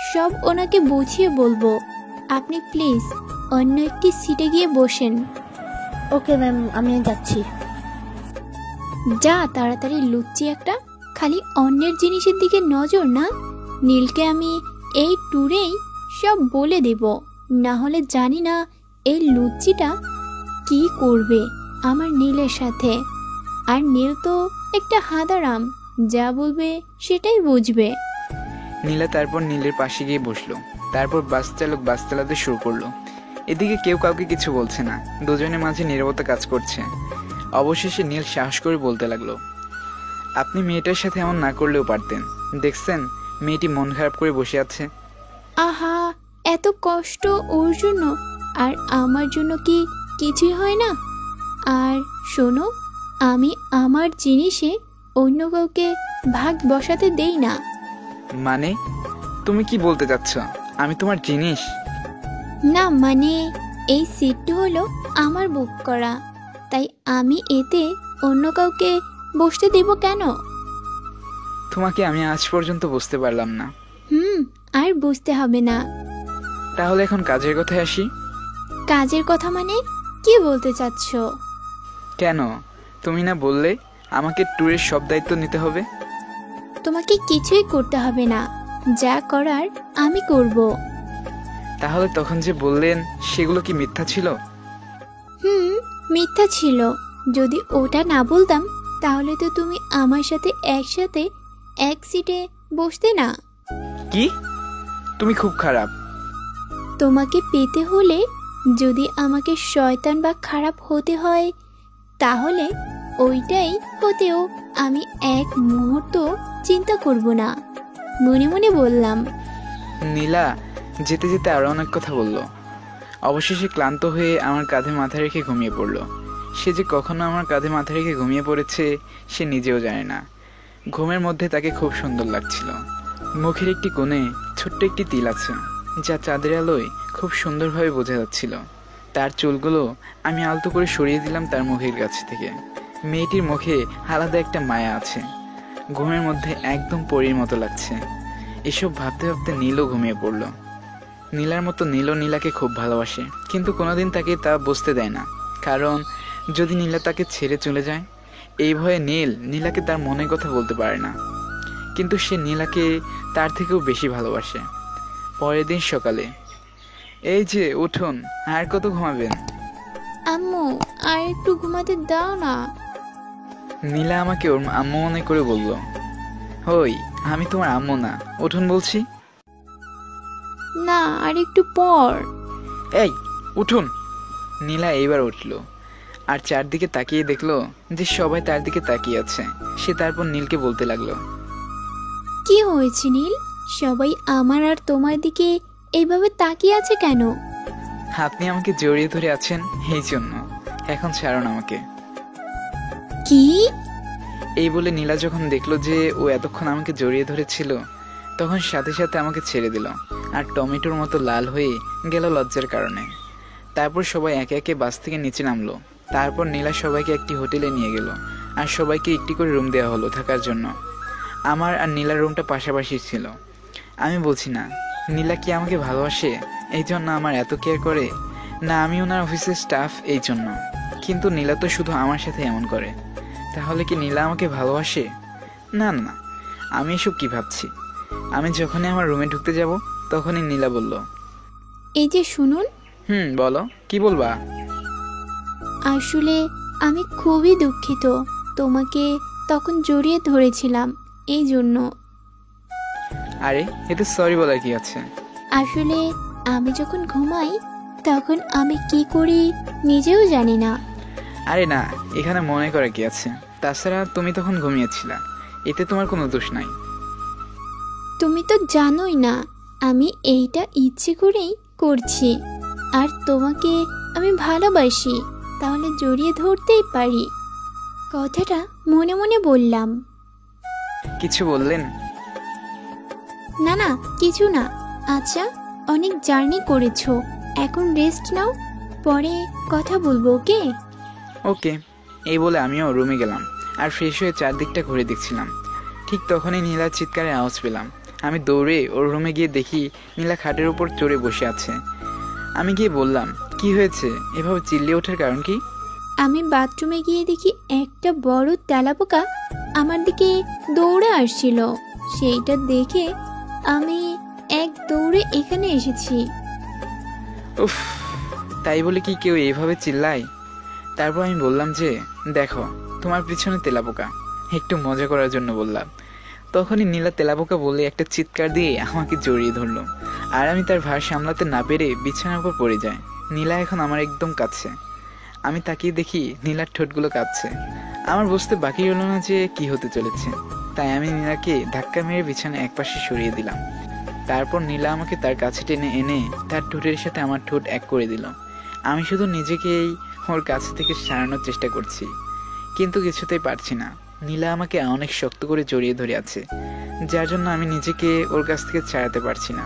সব ওনাকে বুঝিয়ে বলবো। আপনি প্লিজ অন্য একটি সিটে গিয়ে বসেন। ওকে ম্যাম, আমি যাচ্ছি। যা তাড়াতাড়ি, লুচ্চি একটা, খালি অন্যের জিনিসের দিকে নজর না। নীলকে আমি এই ট্যুরেই সব বলে দেব, না হলে জানি না এই লুচ্চিটা কি করবে আমার নীলের সাথে। আর নীল তো একটা হাদারাম, যা বলবে সেটাই বুঝবে। নীলা তারপর নীলের পাশে গিয়ে বসলো। তারপর বাস চালক বাস চালাতে শুরু করলো। এদিকে কেউ কাউকে কিছু বলছে না, দুজনের মাঝে নীরবতা কাজ করছে। অবশেষে নীল সাহস করে বলতে লাগলো, আপনি মেয়েটার সাথে এমন না করলেও পারতেন। দেখছেন মেয়েটি মন খারাপ করে বসে আছে। আহা, এত কষ্ট ওর জন্য, আর আমার জন্য কি কিছুই হয় না? আর শোনো, আমি আমার জিনিসে অন্য কাউকে ভাগ বসাতে দেই না। মানে তুমি কি বলতে চাচ্ছ আমি তোমার জিনিস? না মানে, এই সিটটি হলো আমার বুক করা, তাই আমি এতে অন্য কাউকে বসতে দেব কেন? তোমাকে আমি আজ পর্যন্ত বুঝতে পারলাম না। আর বুঝতে হবে না। তাহলে এখন কাজের কথায় আসি। কাজের কথা মানে কি বলতে চাচ্ছ? কেন, তুমি না বললে আমাকে ট্যুরের সব দায়িত্ব নিতে হবে? তোমাকে কিছুই করতে হবে না, যা করার আমি করব। তাহলে তখন যে বললেন সেগুলো কি মিথ্যা ছিল? মিথ্যা ছিল। যদি ওটা না বলতাম তাহলে তো তুমি আমার সাথে একসাথে এক সিটে বসতে না। কি? তুমি খুব খারাপ। তোমাকে পেতে হলে যদি আমাকে শয়তান বা খারাপ হতে হয়, তাহলে ওইটাই হতেও আমি এক মুহূর্ত চিন্তা করব না। মনে মনে বললাম। নীলা যেতে যেতে আরো অনেক কথা বলল। অবশেষে ক্লান্ত হয়ে আমার কাঁধে মাথা রেখে ঘুমিয়ে পড়ল। সে যে কখনো আমার কাঁধে মাথা রেখে ঘুমিয়ে পড়েছে সে নিজেও জানে না। ঘুমের মধ্যে তাকে খুব সুন্দর লাগছিল। মুখের একটি কোণে ছোট্ট একটি তিল আছে, যা চাঁদের আলোয় খুব সুন্দরভাবে বোঝা যাচ্ছিল। তার চুলগুলো আমি আলতো করে সরিয়ে দিলাম তার মুখের কাছ থেকে। মেয়েটির মুখে আলাদা একটা মায়া আছে, ঘুমের মধ্যে একদম পরীর মতো লাগছে। এসব ভাবতে ভাবতে নীলও ঘুমিয়ে পড়ল। নীলার মতো নীলও নীলাকে খুব ভালোবাসে, কিন্তু কোনোদিন তাকে তা বুঝতে দেয় না, কারণ যদি নীলা তাকে ছেড়ে চলে যায় এই ভয়ে নীলাকে তার মনের কথা বলতে পারে না। কিন্তু সে নীলাকে তার থেকেও বেশি ভালোবাসে। পরের দিন সকালে, এই যে উঠুন, আর কত ঘুমাবেন? আম্মু, আর একটু ঘুমাতে দাও না। নীলা আমাকে ওর আম্মু মনে করে বলল, হই আমি তোমার আম্মু না, উঠুন বলছি। না, আর একটু পর। এই উঠুন। নীলা এইবার উঠল আর চারদিকে তাকিয়ে দেখলো যে সবাই তার দিকে তাকিয়ে আছে। সে তারপর নীলকে বলতে লাগলো, কি হয়েছে নীল? সবাই আমার আর তোমার দিকে এইভাবে তাকিয়ে আছে কেন? আপনি আমাকে জড়িয়ে ধরে আছেন এই জন্য। এখন ছাড়ুন আমাকে। কি? এই বলে নীলা যখন দেখলো যে ও এতক্ষণ আমাকে জড়িয়ে ধরেছিল, তখন সাথে সাথে আমাকে ছেড়ে দিল আর টমেটোর মতো লাল হয়ে গেল লজ্জার কারণে। তারপর সবাই একে একে বাস থেকে নিচে নামলো। তারপর নীলা সবাইকে একটি হোটেলে নিয়ে গেল আর সবাইকে একটি করে রুম দেওয়া হলো থাকার জন্য। আমার আর নীলার রুমটা পাশাপাশি ছিল। আমি বলছি না নীলা কি আমাকে ভালোবাসে এই জন্য আমার এত কেয়ার করে, না আমি ওনার অফিসের স্টাফ এই জন্য। কিন্তু নীলা তো শুধু আমার সাথে এমন করে, তাহলে কি নীলা আমাকে ভালোবাসে? না না, আমি এসব কি ভাবছি। আমি যখনই আমার রুমে ঢুকতে যাব তখনই নীলা বলল, এই যে শুনুন। বলো, কি বলবা? আসলে আমি খুবই দুঃখিত, তোমাকে তখন জড়িয়ে ধরেছিলাম এই জন্য। আরে এতে সরি বলার কি আছে? আসলে আমি যখন ঘুমাই তখন আমি কি করি নিজেও জানি না। আরে না, এখানে মনে করে কি আছে? তাছাড়া তুমি তখন ঘুমিয়েছিলা, এতে তোমার কোনো দোষ নাই। তুমি তো জানোই না আমি এইটা ইচ্ছে করেই করছি, আর তোমাকে আমি ভালোবাসি, তাহলে জড়িয়ে ধরতেই পারি। কথাটা মনে মনে বললাম। কিছু বললেন? না না, কিছু না। আচ্ছা, অনেক জার্নি করেছো, এখন রেস্ট নাও, পরে কথা বলবো। ওকে ওকে। এই বলে আমিও রুমে গেলাম আর ফ্রেশ হয়ে চারদিকটা ঘুরে দেখছিলাম। ঠিক তখনই নীলার চিৎকারের আওয়াজ পেলাম। আমি দৌড়ে ওর রুমে গিয়ে দেখি নীলা খাটের উপর চড়ে বসে আছে। আমি গিয়ে বললাম, কি হয়েছে, এভাবে চিল্লিয়ে ওঠার কারণ কি? আমি বাথরুমে গিয়ে দেখি একটা বড় তেলাপোকা আমার দিকে দৌড়ে আসছিল। সেইটা দেখে আমি এক দৌড়ে এখানে এসেছি। উফ, তাই বলে কি কেউ এইভাবে চিল্লায়? তারপর আমি বললাম যে, দেখো তোমার পিছনে তেলাপোকা, একটু মজা করার জন্য বললাম। তখনই নীলা তেলাপোকা বলে একটা চিৎকার দিয়ে আমাকে জড়িয়ে ধরলো, আর আমি তার ভার সামলাতে না পেরে বিছানার উপর পড়ে যায়। নীলা এখন আমার একদম কাছে। আমি তাকিয়ে দেখি নীলার ঠোঁটগুলো কাঁপছে। আমার বুঝতে বাকি হলো না যে কি হতে চলেছে, তাই আমি নীলাকে ধাক্কা মেরে বিছানায় একপাশে সরিয়ে দিলাম। তারপর নীলা আমাকে তার কাছে টেনে এনে তার ঠোঁটের সাথে আমার ঠোঁট এক করে দিল। আমি শুধু নিজেকেই ওর কাছে থেকে সারানোর চেষ্টা করছি, কিন্তু কিছুতেই পারছি না। নীলা আমাকে অনেক শক্ত করে জড়িয়ে ধরে আছে, যার জন্য আমি নিজেকে ওর কাছ থেকে ছাড়াতে পারছি না।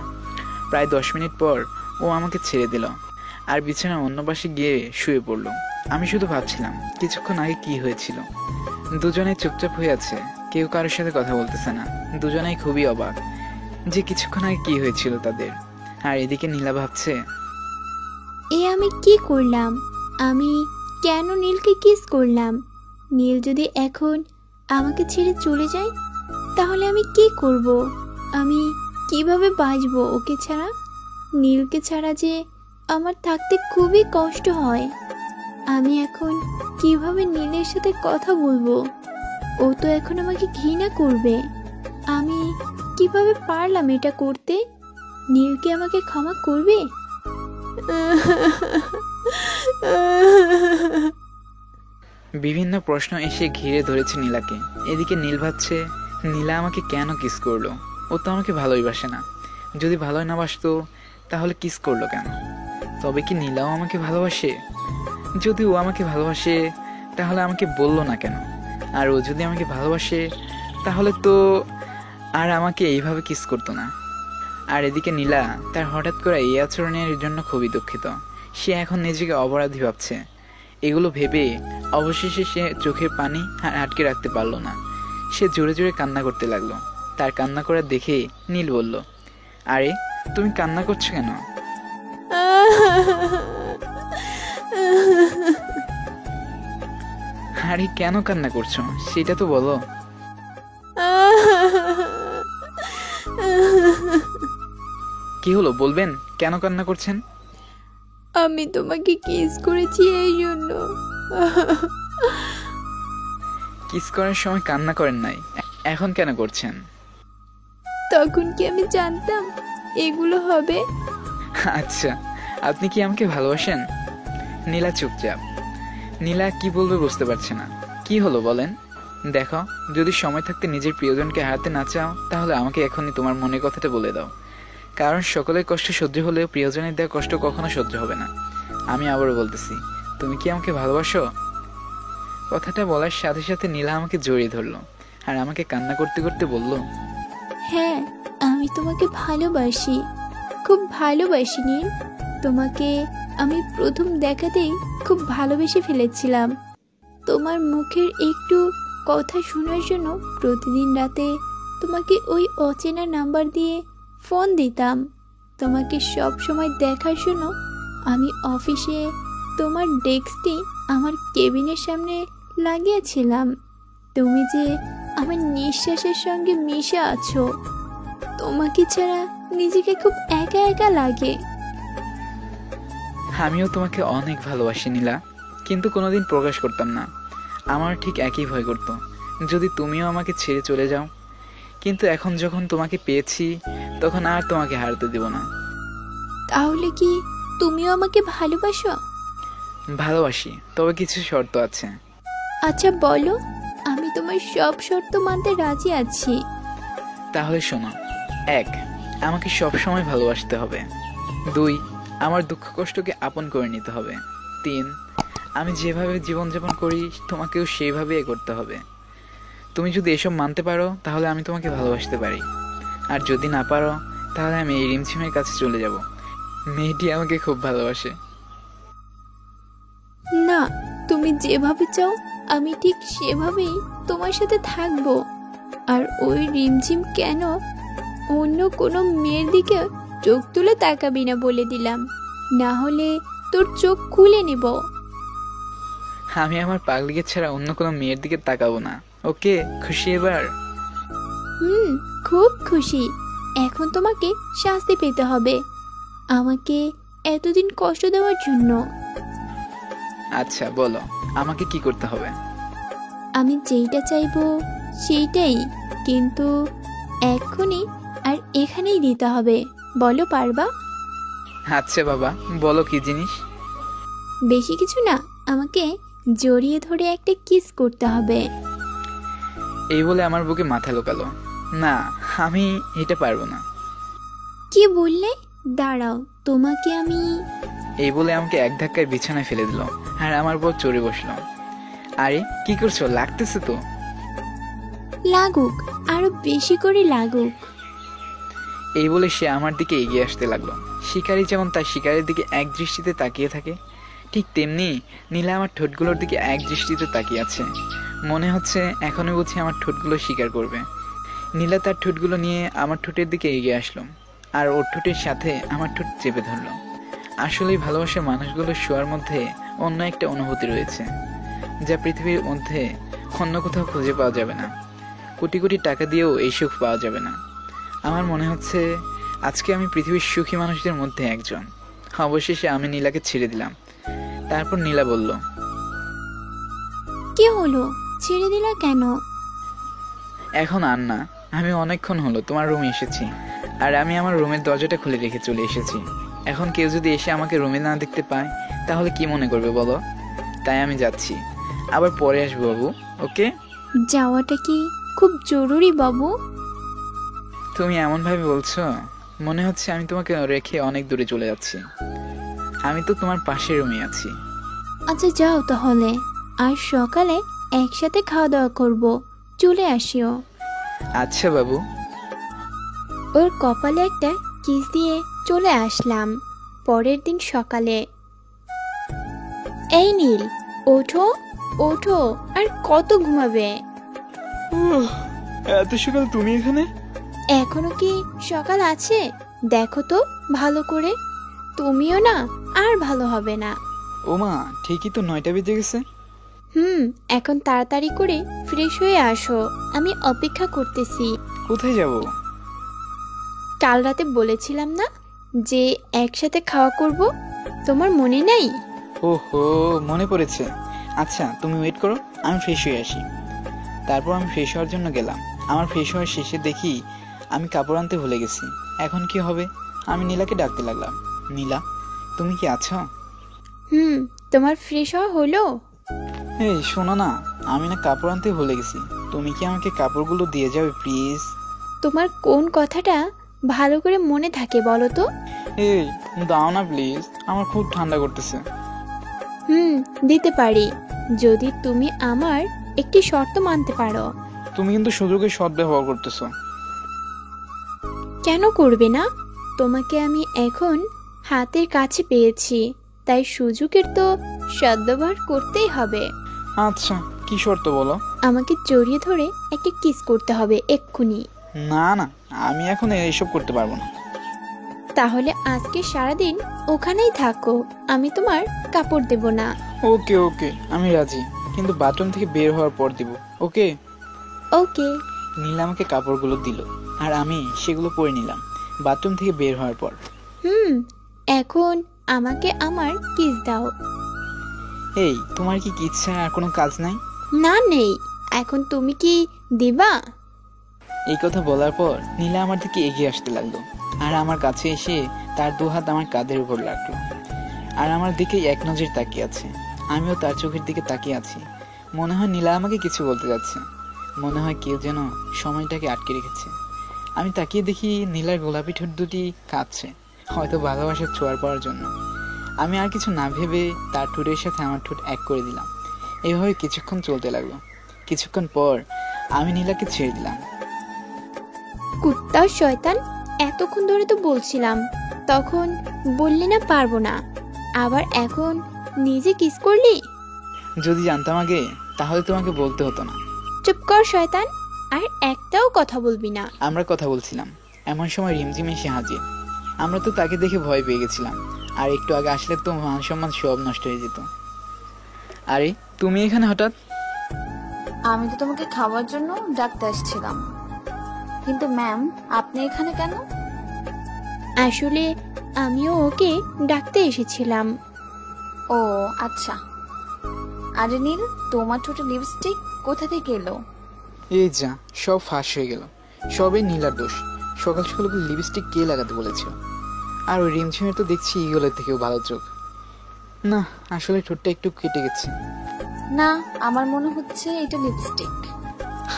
প্রায় 10 মিনিট পর ও আমাকে ছেড়ে দিল আর বিছানার অন্য পাশে গিয়ে শুয়ে পড়ল। আমি শুধু ভাবছিলাম কিছুক্ষণ আগে কি হয়েছিল। দুজনেই চুপচাপ হয়ে আছে, কেউ কারোর সাথে কথা বলতেছে না। দুজনেই খুবই অবাক যে কিছুক্ষণ আগে কি হয়েছিল তাদের। আর এদিকে নীলা ভাবছে, আমি কি করলাম? আমি কেন নীলকে কিস করলাম? নীল যদি এখন আমাকে ছেড়ে চলে যায় তাহলে আমি কি করব? আমি কিভাবে বাঁচবো ওকে ছাড়া? নীলকে ছাড়া যে আমার থাকতে খুবই কষ্ট হয়। আমি এখন কিভাবে নীলের সাথে কথা বলবো? ও তো এখন আমাকে ঘৃণা করবে। আমি কিভাবে পারলাম এটা করতে? নীল কি আমাকে ক্ষমা করবে? বিভিন্ন প্রশ্ন এসে ঘিরে ধরেছে নীলাকে। এদিকে নীল ভাবছে, নীলা আমাকে কেন কিস করলো? ও তো আমাকে ভালোই বাসে না। যদি ভালোই না বাসতো তাহলে কিস করলো কেন? তবে কি নীলাও আমাকে ভালোবাসে? যদি ও আমাকে ভালোবাসে তাহলে আমাকে বললো না কেন? আর ও যদি আমাকে ভালোবাসে তাহলে তো আর আমাকে এইভাবে কিস করতো না। আর এদিকে নীলা তার হঠাৎ করে এই আচরণের জন্য খুবই দুঃখিত। সে এখন নিজেকে অপরাধী ভাবছে। এগুলো ভেবে অবশেষে সে চোখের পানি আর আটকে রাখতে পারলো না। সে জোরে জোরে কান্না করতে লাগলো। তার কান্না করা দেখে নীল বলল, আরে তুমি কান্না করছো কেন? আরে কেন কান্না করছো সেটা তো বলো। কি হলো বলবেন? কেন কান্না করছেন? আমি তোমাকে কিস করেছি এই জন্য। কিস করার সময় কান্না করেন নাই, এখন কেন করছেন? তখন কি আমি জানতাম এগুলো হবে? আচ্ছা, আপনি কি আমাকে ভালোবাসেন? নীলা চুপচাপ। নীলা কি বলবে বুঝতে পারছে না। কি হলো বলেন? দেখো, যদি সময় থাকতে নিজের প্রিয়জনকে হারাতে না চাও তাহলে আমাকে এখনই তোমার মনের কথাটা বলে দাও। কারণ সকলের কষ্ট সহ্য হলেও প্রিয়জনের দেওয়া কষ্ট কখনো সহ্য হবে না। আমি আবারও বলতেছি, তুমি কি আমাকে ভালোবাসো? কথাটা বলার সাথে সাথে নীলা আমাকে জড়িয়ে ধরলো আর আমাকে কান্না করতে করতে বলল, হ্যাঁ, আমি তোমাকে ভালোবাসি, খুব ভালোবাসি নীল। তোমাকে আমি প্রথম দেখাতেই খুব ভালোবেসে ফেলেছিলাম। তোমার মুখের একটু কথা শোনার জন্য প্রতিদিন রাতে তোমাকে ওই অচেনা নাম্বার দিয়ে ফোন দিতাম। তোমাকে সব সময় দেখার জন্য আমি অফিসে তোমার ডেস্কটি আমার কেবিনের সামনে লাগিয়েছিলাম। তুমি যে আমার নিঃশ্বাসের সঙ্গে মিশে আছো, তোমাকে ছাড়া নিজেকে খুব একা একা লাগে। আমিও তোমাকে অনেক ভালোবাসি নীলা, কিন্তু কোনোদিন প্রকাশ করতাম না। আমার ঠিক একই ভয় করতো, যদি তুমিও আমাকে ছেড়ে চলে যাও। কিন্তু এখন যখন তোমাকে পেয়েছি তখন আর তোমাকে হারাতে দেব না। তাহলে কি তুমিও আমাকে ভালোবাসো? ভালোবাসি, তবে কিছু শর্ত আছে। আচ্ছা বলো, আমি তোমার সব শর্ত মানতে রাজি আছি। তাহলে শোনো, 1, আমাকে সবসময় ভালোবাসতে হবে। 2, আমার দুঃখ কষ্টকে আপন করে নিতে হবে। 3, আমি যেভাবে জীবনযাপন করি তোমাকেও সেইভাবে করতে হবে। তুমি যদি এসব মানতে পারো তাহলে আমি তোমাকে ভালোবাসতে পারি, আর যদি না পারো তাহলে আমি এই রিমঝিমের কাছে চলে যাব। মেয়েটি আমাকে খুব ভালোবাসে। না, তুমি যেভাবে চাও আমি ঠিক সেভাবেই তোমার সাথে থাকবো। আর ওই রিমঝিম কেন অন্য কোনো মেয়ের দিকে চোখ তুলে তাকাবি না বলে দিলাম, না হলে তোর চোখ খুলে নেব। আমি আমার পাগলিকে ছাড়া অন্য কোনো মেয়ের দিকে তাকাবো না। ওকে, খুশি এবার? খুব খুশি। এখন তোমাকে শাস্তি পেতে হবে আমাকে এতদিন কষ্ট দেওয়ার জন্য। আচ্ছা বলো, আমাকে কি করতে হবে? আমি যেইটা চাইবো সেইটাই, কিন্তু এক্ষুনি আর এখানেই দিতে হবে। বলো পারবা? আচ্ছা বাবা, বলো কি জিনিস? বেশি কিছু না, আমাকে জড়িয়ে ধরে একটা কিস করতে হবে। এই বলে আমার বুকে মাথা লোকালো। না, আমি এটা পারবো না। কি বললে? দাঁড়াও, তোমাকে আমি... এই বলে আমাকে এক ধাক্কায় বিছানায় ফেলে দিল আর আমার বউ চড়ে বসলো। আরে কি করছো? লাগতেছে তো। লাগুক, আরো বেশি করে লাগুক। এই বলে সে আমার দিকে এগিয়ে আসতে লাগলো। শিকারী যেমন তার শিকারের দিকে এক দৃষ্টিতে তাকিয়ে থাকে, ঠিক তেমনি নীলা আমার ঠোঁটগুলোর দিকে এক দৃষ্টিতে তাকিয়ে আছে। মনে হচ্ছে এখনই বুঝি আমার ঠোঁটগুলো শিকার করবে। নীলা তার ঠোঁটগুলো নিয়ে আমার ঠোঁটের দিকে এগিয়ে আসলো আর ওর ঠোঁটের সাথে আমার ঠোঁট চেপে ধরলো। আসলেই ভালোবাসার মানুষগুলোর শোয়ার মধ্যে অন্য একটা অনুভূতি রয়েছে, যা পৃথিবীর মধ্যে অন্য কোথাও খুঁজে পাওয়া যাবে না। কোটি কোটি টাকা দিয়েও এই সুখ পাওয়া যাবে না। আমার মনে হচ্ছে আজকে আমি পৃথিবীর সুখী মানুষদের মধ্যে একজন। অবশেষে আমি নীলাকে ছেড়ে দিলাম। তারপর নীলা বলল, কি হলো? ছেড়ে দিলা কেন? এখন আর না, আমি অনেকক্ষণ হলো তোমার রুমে এসেছি, আর আমি আমার রুমের দরজাটা খুলে রেখে চলে এসেছি। এখন কেউ যদি এসে আমাকে রুমে না দেখতে পায় তাহলে কি মনে করবে বলো? তাই আমি যাচ্ছি, আবার পরে আসবো বাবু। ওকে? যাওয়াটা কি খুব জরুরি বাবু? তুমি এমনভাবে বলছো, মনে হচ্ছে আমি তোমাকে রেখে অনেক দূরে চলে যাচ্ছি। আমি তো তোমার পাশের রুমে আছি। আচ্ছা যাও তাহলে, আর সকালে একসাথে খাওয়া দাওয়া করব, চলে আসিও। আচ্ছা বাবু। ওর কপালে একটা কিস দিয়ে চলে আসলাম। পরের দিন সকালে, এই নীল, ওঠো ওঠো, আর কত ঘুমাবে? এত সকাল তুমি এখানে? এখনো কি সকাল আছে? দেখো তো ভালো করে, তুমিও না আর ভালো হবে না। ওমা, ঠিকই তো 9টা বেজে গেছে। এখন তাড়াতাড়ি করে ফ্রেশ হয়ে আসো, আমি অপেক্ষা করতেছি। কোথায় যাব? কাল রাতে বলেছিলাম না যে একসাথে খাওয়া করব, তোমার মনে নেই? ওহো, মনে পড়েছে। আচ্ছা তুমি ওয়েট করো, আমি ফ্রেশ হয়ে আসি। তারপর আমি ফ্রেশ হওয়ার জন্য গেলাম। আমার ফ্রেশ হওয়ার শেষে দেখি আমি কাপড় আনতে ভুলে গেছি। এখন কি হবে? আমি নীলাকে ডাকতে লাগলাম, নীলা তুমি কি আছো? তোমার ফ্রেশ হওয়া হলো? এই শোনো না, আমি না কাপড় আনতে ভুলে গেছি। তুমি কি আমাকে কাপড়গুলো দিয়ে যাবে প্লিজ? তোমার কোন কথাটা ভালো করে মনে থাকে বলো তো? এই দাও না প্লিজ, আমার খুব ঠান্ডা করতেছে। দিতে পারি, যদি তুমি আমার একটি শর্ত মানতে পারো। তুমি কিন্তু সুযোগের সদ্ব্যবহার করতেছো। কেন করবে না? তোমাকে আমি এখন হাতের কাছে পেয়েছি, তাই সুযোগের তো সদ্ব্যবহার করতেই হবে। আচ্ছা কি শর্ত বলো? আমাকে জড়িয়ে ধরে একটা কিস করতে হবে এক্ষুনি। না না, আমি এখন এইসব করতে পারবো না। তাহলে আজকে সারাদিন ওখানেই থাকো, আমি তোমার কাপড় দেব না। ওকে ওকে, আমি রাজি, কিন্তু বাথরুম থেকে বের হওয়ার পর দিব। ওকে? ওকে। নীলা আমাকে কাপড়গুলো দিল আর আমি সেগুলো পরে নিলাম বাথরুম থেকে বের হওয়ার পর। এখন আমাকে আমার কিস দাও। এই তোমার কি ইচ্ছা আর কোনো কাজ নাই? না নেই, এখন তুমি কি দিবা? এই কথা বলার পর নীলা আমার দিকে এগিয়ে আসতে লাগলো আর আমার কাছে এসে তার দুহাত আমার কাঁধের উপর রাখলো আর আমার দিকে এক নজর তাকিয়ে আছে। আমিও তার চোখের দিকে তাকিয়ে আছি। মনে হয় নীলা আমাকে কিছু বলতে যাচ্ছে। মনে হয় কেউ যেন সময়টাকে আটকে রেখেছে। আমি তাকিয়ে দেখি নীলার গোলাপি ঠোঁট দুটি কাঁপছে, হয়তো ভালোবাসার ছোঁয়ার পাওয়ার জন্য। আমি আর কিছু না ভেবে তার ঠোঁটের সাথে আমার ঠোঁট এক করে দিলাম। এভাবে কিছুক্ষণ চলতে লাগলো। কিছুক্ষণ পর আমি নীলাকে ছেড়ে দিলাম। কুত্তা শয়তান, এতক্ষণ ধরে তো বলছিলাম, তখন বললি না পারবো না, আবার এখন নিজে কিস করলি। যদি জানতাম আগে তাহলে তোমাকে বলতে হতো না। চুপ কর শয়তান, আর একটাও কথা বলবি না। আমরা কথা বলছিলাম, এমন সময় রিমঝিম এসে হাজির। আমরা তো তাকে দেখে ভয় পেয়ে গেছিলাম, আর একটু আগে আসলে তো মান সম্মান সব নষ্ট হয়ে যেত। আরে তুমি এখানে হঠাৎ? আমি তো তোমাকে খাওয়ার জন্য ডাকতে আসছিলাম, কিন্তু ম্যাম আপনি এখানে কেন? আসলে আমিও ওকে ডাকতে এসেছিলাম। ও আচ্ছা। আরে নীল, তোমার ঠোঁটে লিপস্টিক, কোথা থেকে এলো? এই যা, সব ফাঁস হয়ে গেল। সবই নীলার দোষ। সকাল সকাল লিপস্টিক কে লাগাতে বলেছিল? আর ওই রিমঝিমের তো দেখছি ইগলের থেকেও ভালো চোখ। না, আসলে ঠোঁটটা একটু কেটে গেছে। না, আমার মনে হচ্ছে এটা লিপস্টিক।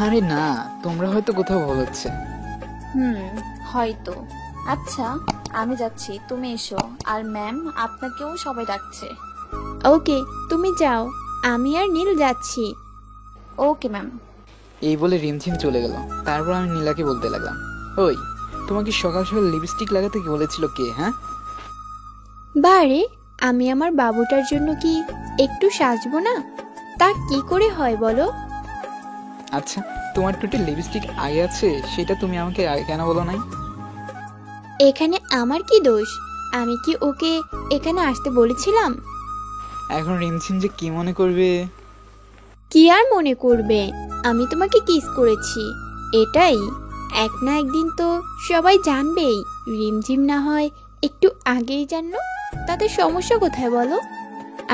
আরে না, তোমরা হয়তো কোথাও ভুল হচ্ছে। হয়তো। আচ্ছা, আমি যাচ্ছি, তুমি এসো। আর ম্যাম, আপনাকেও সবাই ডাকছে। ওকে, তুমি যাও, আমি আর নীল যাচ্ছি। Okay ma'am. এই বলে রিমঝিম চলে গেল। তারপর আমি নীলাকে বলতে লাগলাম, ওই, তোমাকে সকাল সকাল লিপস্টিক লাগাতে কি বলেছিল কে? হ্যাঁ, বারে, আমি আমার বাবুটার জন্য কি একটু সাজবো না? তা কি করে হয় বলো? আচ্ছা, তোমার ঠোঁটে লিপস্টিক আগে আছে, সেটা তুমি আমাকে আগে কেন বলো নাই? এখানে আমার কি দোষ? আমি কি ওকে এখানে আসতে বলেছিলাম? এখন রিমঝিম যে কি মনে করবে। কি আর মনে করবে, আমি তোমাকে কিস করেছি, এটাই। এক না একদিন তো সবাই জানবেই। রিমঝিম না হয় একটু আগেই জানলো, তাতে সমস্যা কোথায় বলো?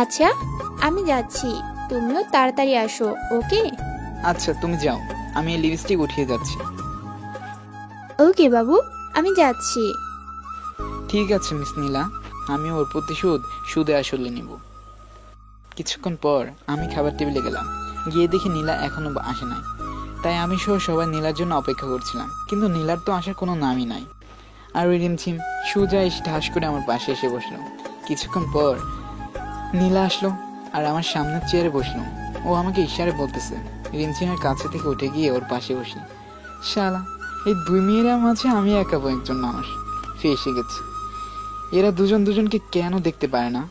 আচ্ছা, আমি যাচ্ছি, তুমিও তাড়াতাড়ি আসো, ওকে? আচ্ছা, তুমি যাও, আমি এই লিপস্টিক উঠিয়ে যাচ্ছি। ওকে বাবু, আমি যাচ্ছি। ঠিক আছে মিস নীলা, আমি ওর প্রতিশোধ সুদে আসলে নিব। কিছুক্ষণ পর আমি খাবার টেবিলে গেলাম। গিয়ে দেখি নীলা এখনো আসে নাই। তাই আমি সহ সবাই নীলার জন্য অপেক্ষা করছিলাম, কিন্তু নীলার তো আসার কোনো নামই নাই। আর ওই রিমঝিম সোজা এসে ঠাস করে আমার পাশে এসে বসলো। কিছুক্ষণ পর নীলা আসলো আর আমার সামনের চেয়ারে বসলো। ও আমাকে ইশারে বলতেছে রিমঝিমের কাছে থেকে উঠে গিয়ে ওর পাশে বসি। শালা, এই দুই মেয়েরা মাঝে আমি একাবো একজন মানুষ ফেসে গেছে। এরা দুজন দুজনকে কেন দেখতে পারে না?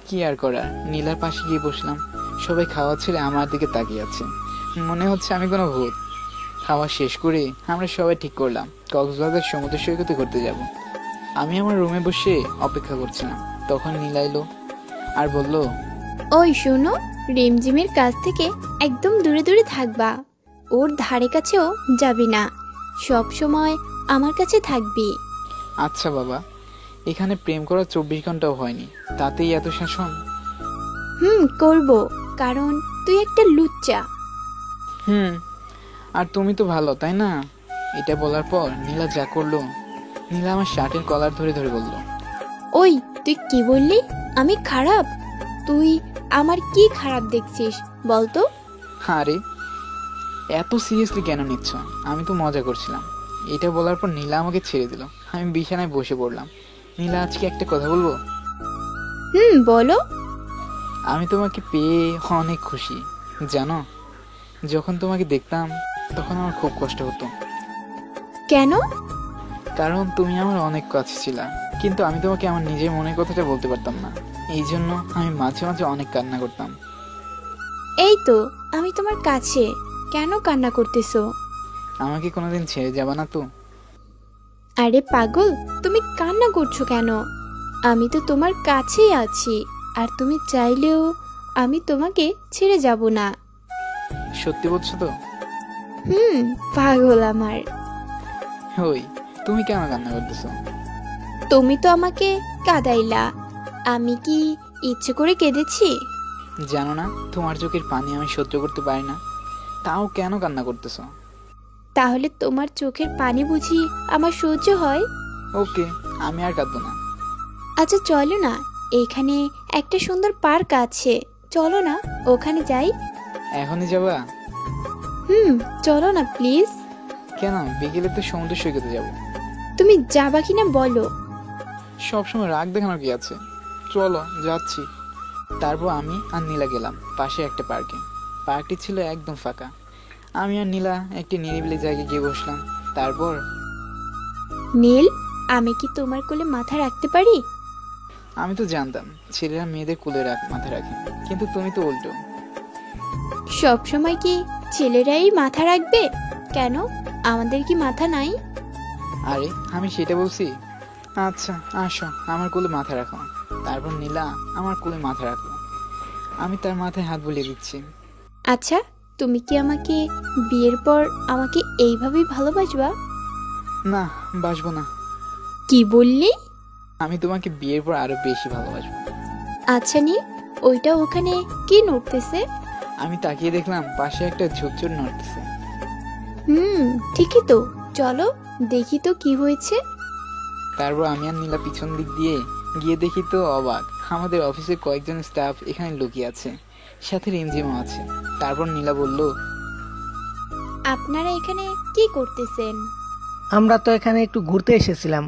কি আর করার, নীলার পাশে গিয়ে বসলাম। সবাই খাওয়া ছেড়ে আমার দিকে তাকিয়ে আছে, মনে হচ্ছে আমি কোনো ভূত। খাওয়া শেষ করে আমরা সবাই ঠিক করলাম কক্সবাজার সমুদ্র সৈকতে ঘুরতে যাব। আমি আমার রুমে বসে অপেক্ষা করছিলাম, তখন নীলা এলো আর বলল, ওই শোনো, রিমঝিমের কাছ থেকে একদম দূরে দূরে থাকবা, ওর ধারে কাছেও যাবি না, সব সময় আমার কাছে থাকবি। আচ্ছা বাবা, এখানে প্রেম করা 24 ঘন্টাও হয়নি, তাতেই এত শাসন? করব, কারণ তুই একটা লুচ্চা। আর তুমি তো ভালো, তাই না? এটা বলার পর নীলা যা করলো, নীলা আমার শার্টের কলার ধরে ধরে বলল, ওই, তুই কি বললি? আমি খারাপ? তুই আমার কি খারাপ দেখছিস বলতো? আরে এত সিরিয়াসলি কেন নিচ্ছ? আমি তো মজা করছিলাম। এটা বলার পর নীলা আমাকে ছেড়ে দিল। আমি বিছানায় বসে পড়লাম। নীলা, আজকে একটা কথা বলবো? বলো। আমি তোমাকে পেয়ে অনেক খুশি, জানো? যখন তোমাকে দেখতাম তখন আমার খুব কষ্ট হতো। কেন? কারণ তুমি আমার অনেক কাছে ছিলা, কিন্তু আমি তোমাকে আমার নিজের মনের কথাটা বলতে পারতাম না। এই জন্য আমি মাঝে মাঝে অনেক কান্না করতাম। এই তো, আমি তোমার কাছে, কেন কান্না করতেছো? আমাকে কোনোদিন ছেড়ে যাবা না তো? আরে পাগল, তুমি কান্না করছো কেন? আমি তো তোমার কাছেই আছি, আর তুমি চাইলেও আমি তোমাকে ছেড়ে যাব না। সত্যি বলছো তো? পাগল আমার। ওই, তুমি কেন কান্না করতেছো? তুমি তো আমাকে কাঁদাইলা, আমি কি ইচ্ছে করে কেঁদেছি? জানো না, তোমার চোখের পানি আমি সহ্য করতে পারি না, তাও কেন কান্না করতেছো? তাহলে তোমার চোখের পানি বুঝি আমার সহ্য হয়? ওকে, আমি আর কাঁদবো না। আচ্ছা চলো না, এখানে একটা সুন্দর পার্ক আছে, চলো না ওখানে যাই। এখনই যাবা? চলো না প্লিজ। কেন, বিকেলে তো সমুদ্র সৈকতে যাবো। তুমি যাবা কিনা বলো? সবসময় রাগ দেখানোর কি আছে? চলো, যাচ্ছি। তারপর আমি আর নীলা গেলাম পাশে একটা পার্কে। পার্কটি ছিল একদম ফাঁকা। আমি আর নীলা একটি নিরিবিলি জায়গায় গিয়ে বসলাম। তারপর, নীল, আমি কি তোমার কোলে মাথা রাখতে পারি? আমি তো জানতাম ছেলেরা মেয়েদের কোলে মাথা রাখে, কিন্তু তুমি তো উল্টো। সব সময় কি ছেলেরাই মাথা রাখবে? কেন, আমাদের কি মাথা নাই? আরে আমি সেটা বলছি। আচ্ছা আসো, আমার কোলে মাথা রাখো। তারপর নীলা আমার কোলে মাথা রাখলো। আমি তার মাথায় হাত বুলিয়ে দিচ্ছি। আচ্ছা, তুমি কি আমাকে বিয়ের পর আমাকে এইভাবেই ভালোবাসবা? না, বাসবো না। কি বললি? আমি তোমাকে বিয়ের পর আরো বেশি ভালোবাসবো। আচ্ছা নীল, ওইটা ওখানে কি নড়তেছে? আমি তাকিয়ে দেখলাম পাশে একটা ঝোপঝোড় নড়তেছে। ঠিকই তো, চলো দেখি তো কি হয়েছে। তারপর আমি আর নীলা পিছন দিক দিয়ে গিয়ে দেখি তো অবাক, আমাদের অফিসের কয়েকজন স্টাফ এখানে লুকিয়ে আছে, সাথে রিমঝিমও আছে। তারপর নীলা বলল, আপনারা এখানে কি করতেছেন? আমরা তো এখানে একটু ঘুরতে এসেছিলাম,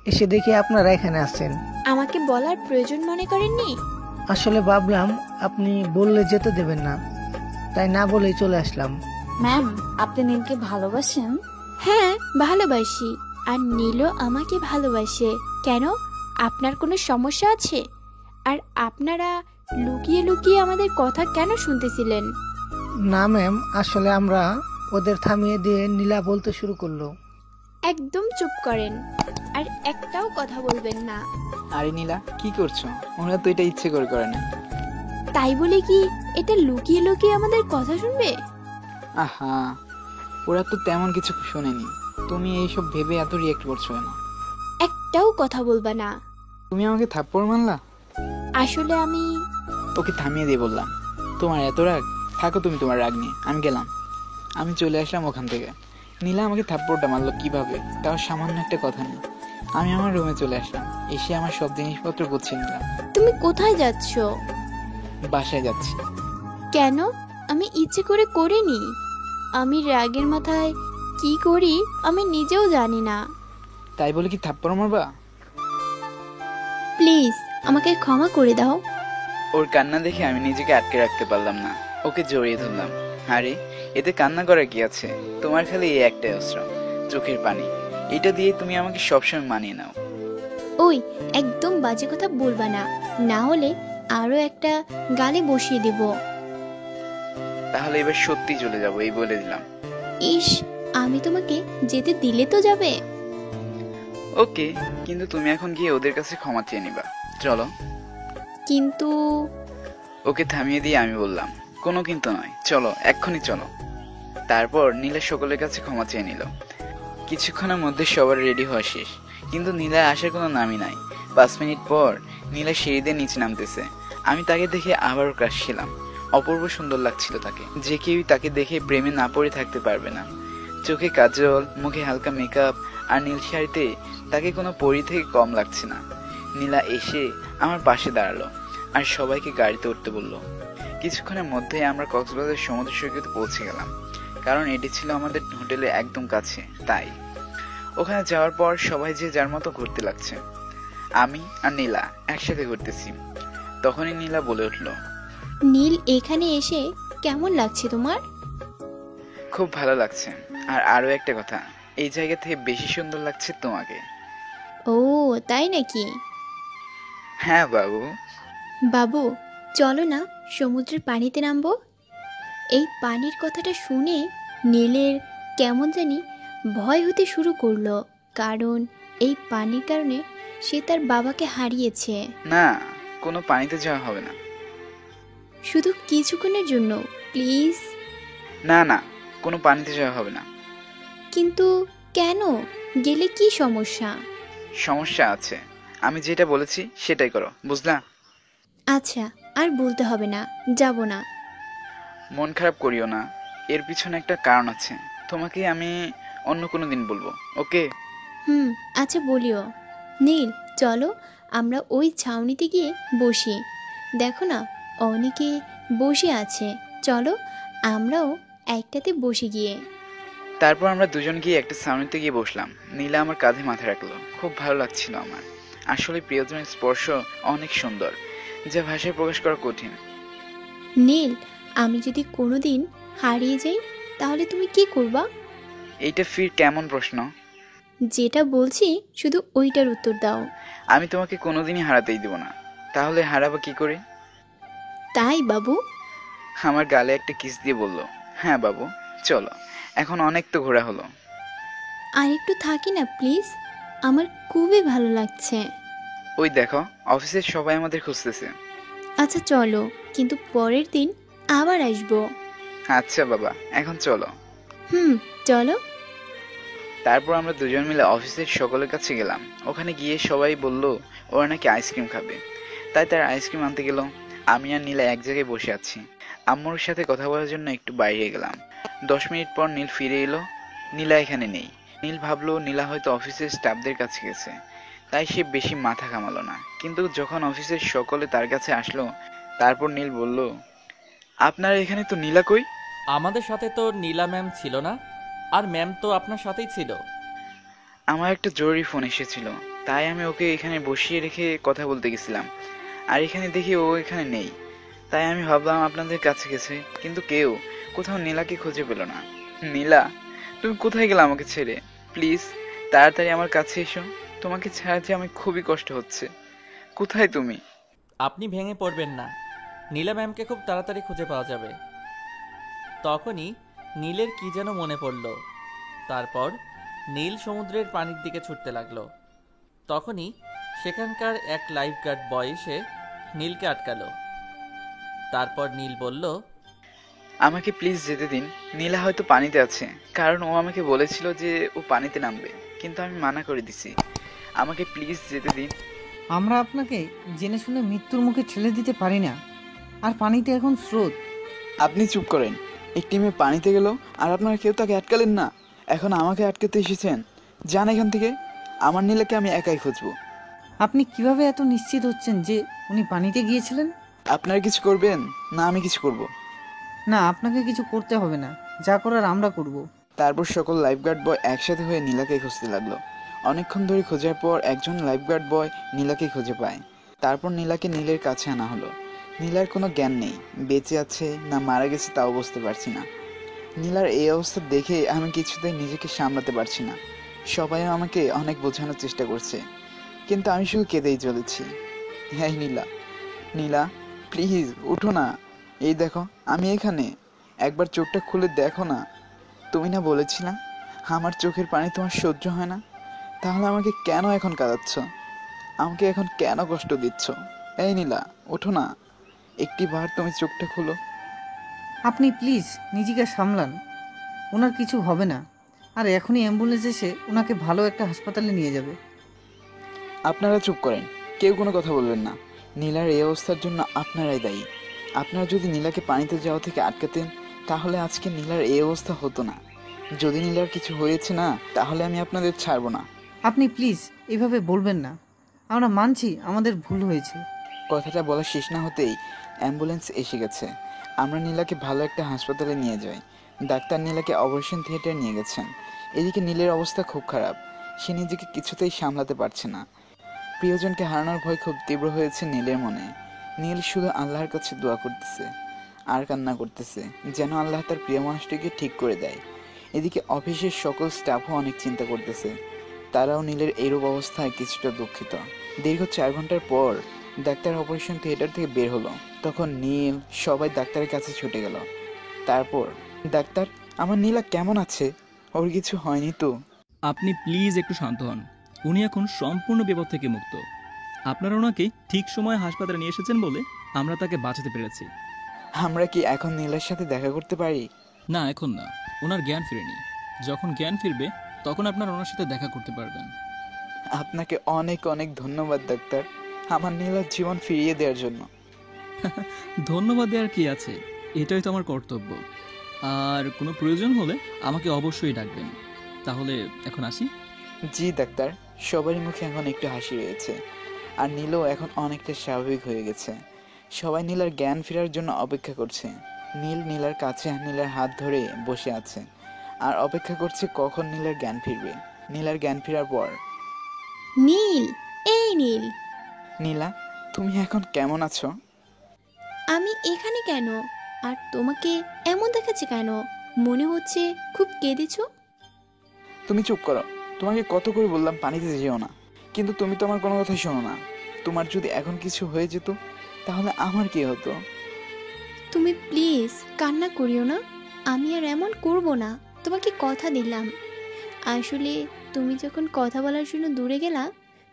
এসে দেখি আপনারা এখানে আছেন। আমাকে বলার প্রয়োজন মনে করেননি? আসলে ভাবলাম আপনি বললে যেতে দেবেন না, তাই না বলেই চলে আসলাম। ম্যাম, আপনি নীলকে ভালোবাসেন? হ্যাঁ, ভালোবাসি। আর নীলও আমাকে ভালোবাসে। কেন, আপনার কোনো সমস্যা আছে? আর আপনারা লুকিয়ে লুকিয়ে আমাদের কথা কেন শুনতেছিলেন? না ম্যাম, আসলে আমরা ওদের থামিয়ে দিয়ে নীলা বলতে শুরু করলো। একদম চুপ করেন, আর একটাও কথা বলবেন না। আরে নীলা, কি করছো? ওরা তো এটা ইচ্ছে করে করে না। তাই বলে কি এটা লুকিয়ে লুকিয়ে আমাদের কথা শুনবে? আহা, ওরা তো তেমন কিছু শোনেনি, তুমি এইসব ভেবে এত রিয়েক্ট করছো কেন? একটাও কথা বলবা না। তুমি আমাকে থাপ্পড় মারলা? আসলে আমি ওকে থামিয়ে দিয়ে বললাম, তোমার এত রাগ, থাকো তুমি তোমার রাগ নিয়ে, আমি গেলাম। আমি চলে আসলাম ওখান থেকে। নীলা আমাকে থাপ্পড়টা মারলো কিভাবে, তাও সামান্য একটা কথা নেই। আমি আমার রুমে চলে আসলাম, এসে আমার সব জিনিসপত্র গুছিয়ে নিলাম। তুমি কোথায় যাচ্ছ? বাসায় যাচ্ছি। কেন? আমি ইচ্ছে করে করিনি। আমি রাগের মাথায় কি করি আমি নিজেও জানি না। তাই বলে কি থাপ্পড় মারবা? প্লিজ আমাকে ক্ষমা করে দাও। ওর কান্না দেখে আমি নিজেকে আটকে রাখতে পারলাম না, ওকে জড়িয়ে ধরলাম। আরে এতে কান্না করার কি আছে? তোমার খালি এই একটাই অস্ত্র, চোখের পানি। এটা দিয়ে তুমি আমাকে সবসময় মানিয়ে নাও। ওই, একদম বাজে কথা বলবা না, না হলে আরো একটা গালে বসিয়ে দেব। তাহলে এবার সত্যি চলে যাবো, এই বলে দিলাম। ইস, আমি তোমাকে যেতে দিলে তো যাবে। ওকে, কিন্তু তুমি এখন গিয়ে ওদের কাছে ক্ষমা চেয়ে নিবা, চলো। কিন্তু ওকে থামিয়ে দিয়ে আমি বললাম, কোনো কিন্তু নয়, চলো এক্ষুনি চলো। তারপর নীলা সকলের কাছে ক্ষমা চেয়ে নিল। কিছুক্ষণের মধ্যে সবার রেডি হওয়া শেষ, কিন্তু নীলার আসার কোনো নামই নাই। 5 মিনিট পর নীলা সিঁড়ি দিয়ে নিচে নামতেছে। আমি তাকে দেখে আবারও ক্রাশ ছিলাম। অপূর্ব সুন্দর লাগছিল তাকে, যে কেউই তাকে দেখে প্রেমে না পড়ে থাকতে পারবে না। চোখে কাজল, মুখে হালকা মেকআপ, আর নীল শাড়িতে তাকে কোনো পরি থেকে কম লাগছে না। নীলা এসে আমার পাশে দাঁড়ালো আর সবাইকে গাড়িতে উঠতে বললো। কিছুক্ষণের মধ্যে আমরা কক্সবাজার সমুদ্র সৈকতে পৌঁছে গেলাম, কারণ এটি ছিল আমাদের হোটেলে একদম কাছে। তাই ওখানে যাওয়ার পর সবাই যে যার মতো ঘুরতে লাগছে। আমি আর নীলা একসাথে ঘুরতেছি। তখনই নীলা বলে উঠলো, নীল, এখানে এসে কেমন লাগছে তোমার? খুব ভালো লাগছে। আর আরো একটা কথা, এই জায়গা থেকে বেশি সুন্দর লাগছে তোমাকে। ও তাই নাকি? হ্যাঁ বাবু। বাবু, চলো না সমুদ্রের পানিতে নামবো। এই পানির কথাটা শুনে নীলের কেমন জানি ভয় হতে শুরু করলো, কারণ এই পানির কারণে সে তার বাবাকে হারিয়েছে। না, কোনো পানিতে যাওয়া হবে না। শুধু কিছুক্ষণের জন্য প্লিজ। না না, কোনো পানিতে যাওয়া হবে না। কিন্তু কেন? গেলে কি সমস্যা? সমস্যা আছে, আমি যেটা বলেছি সেটাই করো, বুঝলা? আচ্ছা, আর বলতে হবে না, যাব না। মন খারাপ করিও না, এর পিছনে একটা কারণ আছে, তোমাকে আমি অন্য কোনো দিন বলবো, ওকে? আচ্ছা বলিও। নীল, চলো আমরা ওই ছাউনিতে গিয়ে বসি। দেখো না, অনেকে বসে আছে, চলো আমরাও একটাতে বসে গিয়ে। তারপর আমরা দুজন গিয়ে একটা সাউনিতে গিয়ে বসলাম। নীলা আমার কাঁধে মাথা রাখলো, খুব ভালো লাগছিল আমার। আসলে প্রিয়জনের স্পর্শ অনেক সুন্দর, যা ভাষায় প্রকাশ করা কঠিন। নীল, আমি যদি কোনোদিন হারিয়ে যাই তাহলে তুমি কি করবা? এইটা ফির কেমন প্রশ্ন? যেটা বলছি শুধু ওইটার উত্তর দাও। আমি তোমাকে কোনোদিনই হারাতেই দেব না। তাহলে হারাবো কি করে? তাই বাবু? আমার গালে একটা কিস দিয়ে বলল, হ্যাঁ বাবু, চলো, এখন অনেক তো ঘোরা হলো। আর একটু থাকি না প্লিজ, আমার খুবই ভালো লাগছে। ওই দেখো, অফিসের সবাই আমাদের খুঁজতেছে। আচ্ছা চলো, কিন্তু পরের দিন আবার আসবো। আচ্ছা বাবা, এখন চলো। চলো। তারপর আমরা দুজন মিলে অফিসের সকলের কাছে গেলাম। ওখানে গিয়ে সবাই বলল ওরা নাকি আইসক্রিম খাবে, তাই তার আইসক্রিম আনতে গেল। আমি আর নীলা এক জায়গায় বসে আছি। আম্মুর সাথে কথা বলার জন্য একটু বাইরে গেলাম। 10 মিনিট পর নীল ফিরে এলো। নীলা এখানে নেই। নীল ভাবলো নীলা হয়তো অফিসের স্টাফদের কাছে গেছে, তাই সে বেশি মাথা ঘামালো না। কিন্তু যখন অফিসের সকলে তার কাছে আসলো, তারপর নীল বলল, আপনার এখানে তো নীলা কই? আমাদের সাথে তো নীলা ম্যাম ছিল না, আর ম্যাম তো আপনার সাথেই ছিল। আমার একটা জরুরি ফোন এসেছিল, তাই আমি ওকে এখানে বসিয়ে রেখে কথা বলতে গেছিলাম। আর এখানে দেখি ও এখানে নেই, তাই আমি ভাবলাম আপনাদের কাছে গেছে, কিন্তু কেউ কোথাও নীলাকে খুঁজে পেল না। নীলা, তুমি কোথায় গেলে আমাকে ছেড়ে? প্লিজ তাড়াতাড়ি আমার কাছে এসো। তোমাকে ছাড়া যে আমি খুবই কষ্ট হচ্ছে। কোথায় তুমি? আপনি ভেঙে পড়বেন না, নীলা ম্যামকে খুব তাড়াতাড়ি খুঁজে পাওয়া যাবে। তখনই নীলের কি যেন মনে পড়ল। তারপর নীল সমুদ্রের পানির দিকে ছুটতে লাগলো। তখনই সেখানকার এক লাইফ গার্ড বয় এসে নীলকে আটকালো। তারপর নীল বলল, আমাকে প্লিজ যেতে দিন। নীলা হয়তো পানিতে আছে, কারণ ও আমাকে বলেছিল যে ও পানিতে নামবে, কিন্তু আমি মানা করে দিছি। আমাকে প্লিজ যেতে দিন। আমরা আপনাকে জেনে শুনে মৃত্যুর মুখে ঠেলে দিতে পারি না। আর পানিতে এখন স্রোত। আপনি চুপ করেন। একটি মেয়ে পানিতে গেল আর আপনারা কেউ তাকে আটকালেন না। এখন আমাকে আটকাতে এসেছেন। যান এখান থেকে। আমার নীলাকে আমি একাই খুঁজবো। আপনি কিভাবে এত নিশ্চিত হচ্ছেন যে উনি পানিতে গিয়েছিলেন? আপনারা কিছু করবেন না আমি কিছু করব? না, আপনাকে কিছু করতে হবে না, যা করার আমরা করব। তারপর সকল লাইফগার্ড বয় একসাথে হয়ে নীলাকে খুঁজতে লাগলো। অনেকক্ষণ ধরে খোঁজার পর একজন লাইফগার্ড বয় নীলাকে খুঁজে পায়। তারপর নীলাকে নীলের কাছে আনা হলো। নীলার কোনো জ্ঞান নেই, বেঁচে আছে না মারা গেছে তাও বুঝতে পারছি না। নীলার এই অবস্থা দেখে আমি কিছুতেই নিজেকে সামলাতে পারছি না। সবাই আমাকে অনেক বোঝানোর চেষ্টা করছে, কিন্তু আমি শুধু কেঁদেই চলেছি। হ্যাঁ নীলা, নীলা প্লিজ উঠো না। এই দেখো আমি এখানে। একবার চোখটা খুলে দেখো না। তুমি না বলেছিলা আমার চোখের পানি তোমার সহ্য হয় না? তাহলে আমাকে কেন এখন কাঁদাচ্ছ? আমাকে এখন কেন কষ্ট দিচ্ছ? এই নীলা ওঠো না, একটি বার তুমি চোখটা খুলো। আপনি প্লিজ নিজেকে সামলান, ওনার কিছু হবে না। আর এখনই অ্যাম্বুলেন্স এসে ওনাকে ভালো একটা হাসপাতালে নিয়ে যাবে। আপনারা চুপ করেন, কেউ কোনো কথা বলবেন না। নীলার এই অবস্থার জন্য আপনারাই দায়ী। আপনারা যদি নীলাকে পানিতে যাওয়া থেকে আটকাতেন, তাহলে আজকে নীলার এই অবস্থা হতো না। যদি নীলার কিছু হয়েছে না, তাহলে আমি আপনাদের ছাড়বো না। আপনি প্লিজ এভাবে বলবেন না, আমরা মানছি আমাদের ভুল হয়েছে। কথাটা বলা শেষ না হতেই অ্যাম্বুলেন্স এসে গেছে। আমরা নীলাকে ভালো একটা হাসপাতালে নিয়ে যাই। ডাক্তার নীলাকে অপারেশন থিয়েটারে নিয়ে গেছেন। এদিকে নীলের অবস্থা খুব খারাপ। সে নিজেকে কিছুতেই সামলাতে পারছে না। প্রিয়জনকে হারানোর ভয় খুব তীব্র হয়েছে নীলের মনে। নীল শুধু আল্লাহর কাছে দোয়া করতেছে আর কান্না করতেছে, যেন আল্লাহ তার প্রিয় মানুষটিকে ঠিক করে দেয়। এদিকে অফিসের সকল স্টাফও অনেক চিন্তা করতেছে। তারাও নীলের এইরূপ অবস্থায় কিছুটা দুঃখিত। দীর্ঘ 4 ঘন্টার পর ডাক্তার অপারেশন থিয়েটার থেকে বের হলো। তখন নীল সবাই ডাক্তারের কাছে ছুটে গেল। তারপর, ডাক্তার আমার নীলা কেমন আছে? ওর কিছু হয়নি তো? আপনি প্লিজ একটু শান্ত হন। উনি এখন সম্পূর্ণ বিপদ থেকে মুক্ত। আপনারা ওনাকে ঠিক সময়ে হাসপাতালে নিয়ে এসেছেন বলে আমরা তাকে বাঁচাতে পেরেছি। আমরা কি এখন নীলার সাথে দেখা করতে পারি? না, এখন না, ওনার জ্ঞান ফিরেনি। যখন জ্ঞান ফিরবে তখন আপনারা ওনার সাথে দেখা করতে পারবেন। আপনাকে অনেক অনেক ধন্যবাদ ডাক্তার, আমার নীলার জীবন ফিরিয়ে দেওয়ার জন্য। ধন্যবাদ দেওয়ার কি আছে, এটাই তো আমার কর্তব্য। আর কোনো প্রয়োজন হলে আমাকে অবশ্যই ডাকবেন। তাহলে এখন আসি। জি ডাক্তার। সবারই মুখে এখন একটু হাসি রয়েছে, আর নীলও এখন অনেকটা স্বাভাবিক হয়ে গেছে। সবাই নীলার জ্ঞান ফেরার জন্য অপেক্ষা করছে। নীল নীলার কাছে নীলার হাত ধরে বসে আছে আর অপেক্ষা করছে কখন নীলার জ্ঞান ফিরবে। নীলার জ্ঞান ফেরার পর, নীল, এই নীল, নীলা তুমি এখন কেমন আছো? আমি এখানে কেন? আর তোমাকে এমন দেখাচ্ছে কেন? মনে হচ্ছে খুব কেঁদেছো। তুমি চুপ করো। তোমাকে কত করে বললাম পানিতে যেও না, কিন্তু তুমি তো আমার কোনো কথাই শোনো না। তোমার যদি এখন কিছু হয়ে যেত, তাহলে আমার কি হতো? তুমি প্লিজ কান্না করিও না। আমি আর এমন করব না, তোমাকে কথা দিলাম। আসলে তুমি যখন কথা বলার জন্য দূরে গেলা,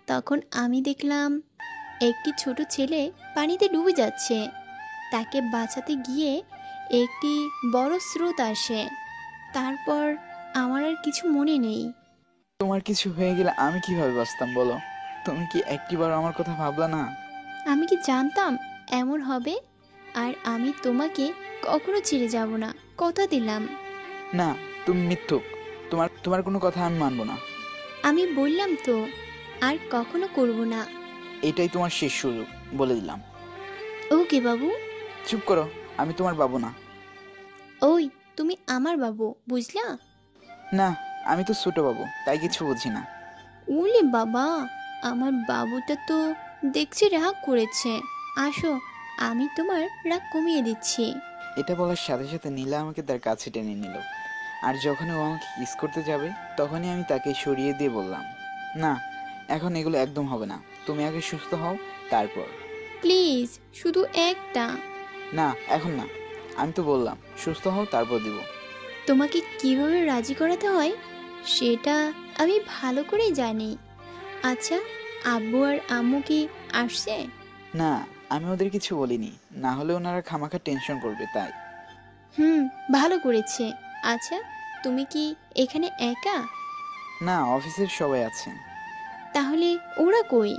তখন আমি দেখলাম একটি ছোট ছেলে পানিতে ডুবে যাচ্ছে। তাকে বাঁচাতে গিয়ে একটি বড় স্রোত আসে। তারপর আমার আর কিছু মনে নেই। তোমার কিছু হয়ে গেলে আমি কিভাবে বাঁচতাম বলো? তুমি কি একটিবার আমার কথা ভাবলা না? আমি কি জানতাম এমন হবে? আর আমি তোমাকে কখনো ছেড়ে যাব না, কথা দিলাম। না, তুমি মিথ্যুক। তোমার কোনো কথা আমি মানবো না। আমি বললাম তো, আর কখনো করব না। এটাই তোমার শেষ সুযোগ, বলে দিলাম। ওকে বাবু। চুপ করো, আমি তোমার বাবু না। ওই, তুমি আমার বাবু, বুঝলা? না, আমি তো ছোট বাবু, তাই কিছু বুঝি না। ওলে বাবা, আমার বাবুটা তো দেখছি রাগ করেছে। আসো, আমি তোমার রাগ কমিয়ে দিচ্ছি। এটা বলার সাথে সাথে নীলা আমাকে তার কাছে টেনে নিল। আর যখন ও আমাকে কিস করতে যাবে তখনই আমি তাকে সরিয়ে দিয়ে বললাম, না, এখন এগুলো একদম হবে না। তুমি আগে সুস্থ হও, তারপর। প্লিজ, শুধু একটা। না, এখন না। আমি তো বললাম সুস্থ হও, তারপর দিব। তোমাকে কিভাবে রাজি করাতে হয় সেটা আমি ভালো করেই জানি। আচ্ছা, আব্বু আর আম্মু কি আসছে? না, আমি ওদের কিছু বলিনি, না হলে ওনারা খামাখা টেনশন করবে, তাই। ভালো করেছে। আচ্ছা, তুমি কি এখানে একা? না, অফিসের সবাই আছে। তাহলে ওরা কই?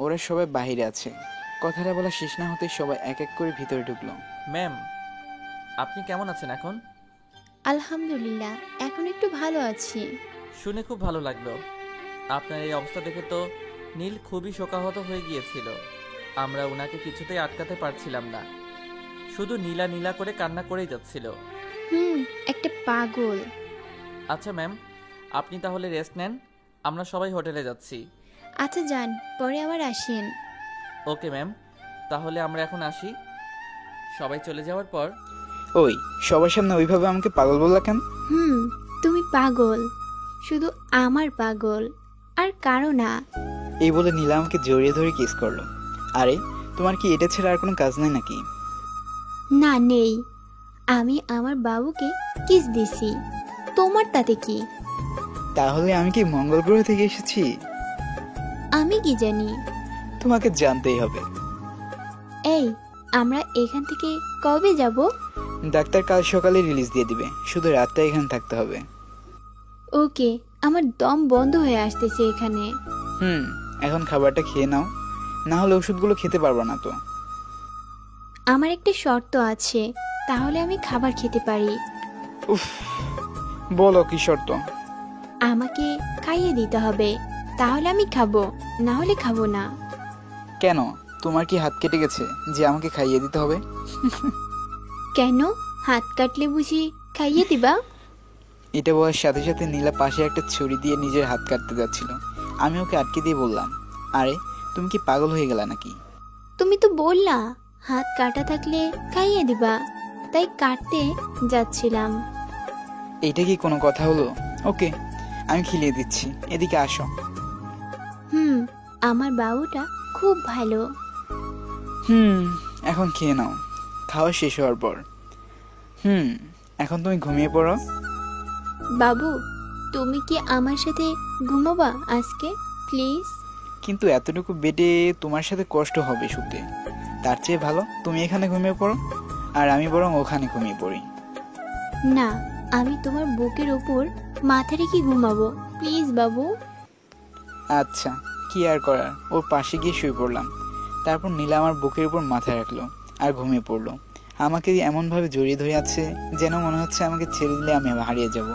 ওরা সবাই বাইরে আছে। কথাটা বলা শেষ না হতে সবাই এক এক করে ভিতরে ঢুকলো। ম্যাম, আপনি কেমন আছেন এখন? আলহামদুলিল্লাহ, এখন একটু ভালো আছি। শুনে খুব ভালো লাগলো। আপনার এই অবস্থা দেখে তো নীল খুবই শোকাহত হয়ে গিয়েছিল। আমরা ওনাকে কিছুতেই আটকাতে পারছিলাম না, শুধু নীলা নীলা করে কান্না করেই যাচ্ছিল। একটা পাগল। আচ্ছা ম্যাম, আপনি তাহলে রেস্ট নেন, আমরা সবাই হোটেলে যাচ্ছি। আচ্ছা যান, পরে আবার আসেন। ওকে ম্যাম, তাহলে আমরা এখন আসি। সবাই চলে যাওয়ার পর, ওই, সবার সামনে ওইভাবে আমাকে পাগল বললা কেন? তুমি পাগল, শুধু আমার পাগল, আর কারো না। এই বলে নীলা আমাকে জড়িয়ে ধরে কিস করলো। আরে, তোমার কি এটা ছাড়া আর কোনো কাজ নাই নাকি? না, নেই। আমি আমার বাবুকে কিস দিছি, তোমার তাতে কি? তাহলে আমি কি মঙ্গল গ্রহ থেকে এসেছি? আমি কি জানি? তোমাকে জানতেই হবে। এই, আমরা এখান থেকে কবে যাব? ডাক্তার কাল সকালে রিলিজ দিয়ে দিবে, শুধু রাতটা এখানে থাকতে হবে। ওকে, আমার দম বন্ধ হয়ে আসতেছে এখানে। এখন খাবারটা খেয়ে নাও, না হলে ওষুধগুলো খেতে পারবা না তো। আমার একটা শর্ত আছে, তাহলে আমি খাবার খেতে পারি। উফ, বলো কি শর্ত? আমাকে খাইয়ে দিতে হবে, তাহলে আমি খাবো, না হলে খাবো না। কেন, তোমার কি হাত কেটে গেছে যে আমাকে খাইয়ে দিতে হবে? কেন, হাত কাটলে বুঝি খাইয়ে দিবা? এটা বলার সাথে সাথে নীলা পাশে একটা ছুরি দিয়ে নিজের হাত কাটতে যাচ্ছিল। আমি ওকে আটকে দিয়ে বললাম, আরে তুমি কি পাগল হয়ে গেলা নাকি? তুমি তো বললা হাত কাটা থাকলে খাইয়ে দিবা, তাই কাটতে যাচ্ছিলাম। এটা কি কোনো কথা হলো? ওকে, আমি খিলিয়ে দিচ্ছি, এদিকে আসো। আমার বাবুটা খুব ভালো। এখন খেয়ে নাও, খাওয়া শেষ হওয়ার পর। এখন তুমি ঘুমিয়ে পড়ো। বাবু, তুমি কি আমার সাথে ঘুমাবা আজকে, প্লিজ? কিন্তু এতটুকু বেডে তোমার সাথে কষ্ট হবে শুতে। তার চেয়ে ভালো তুমি এখানে ঘুমিয়ে পড়ো, আর আমি বরং ওখানে ঘুমিয়ে পড়ি। না, আমি তোমার বুকের ওপর মাথা রেখে ঘুমাবো, প্লিজ বাবু। আচ্ছা, কি আর করার, ওর পাশে গিয়ে শুয়ে পড়লাম। তারপর নীলা আমার বুকের উপর মাথা রাখলো আর ঘুমিয়ে পড়লো। আমাকে এমনভাবে জড়িয়ে ধরে আছে যেন মনে হচ্ছে আমাকে ছেড়ে দিলে আমি হারিয়ে যাব।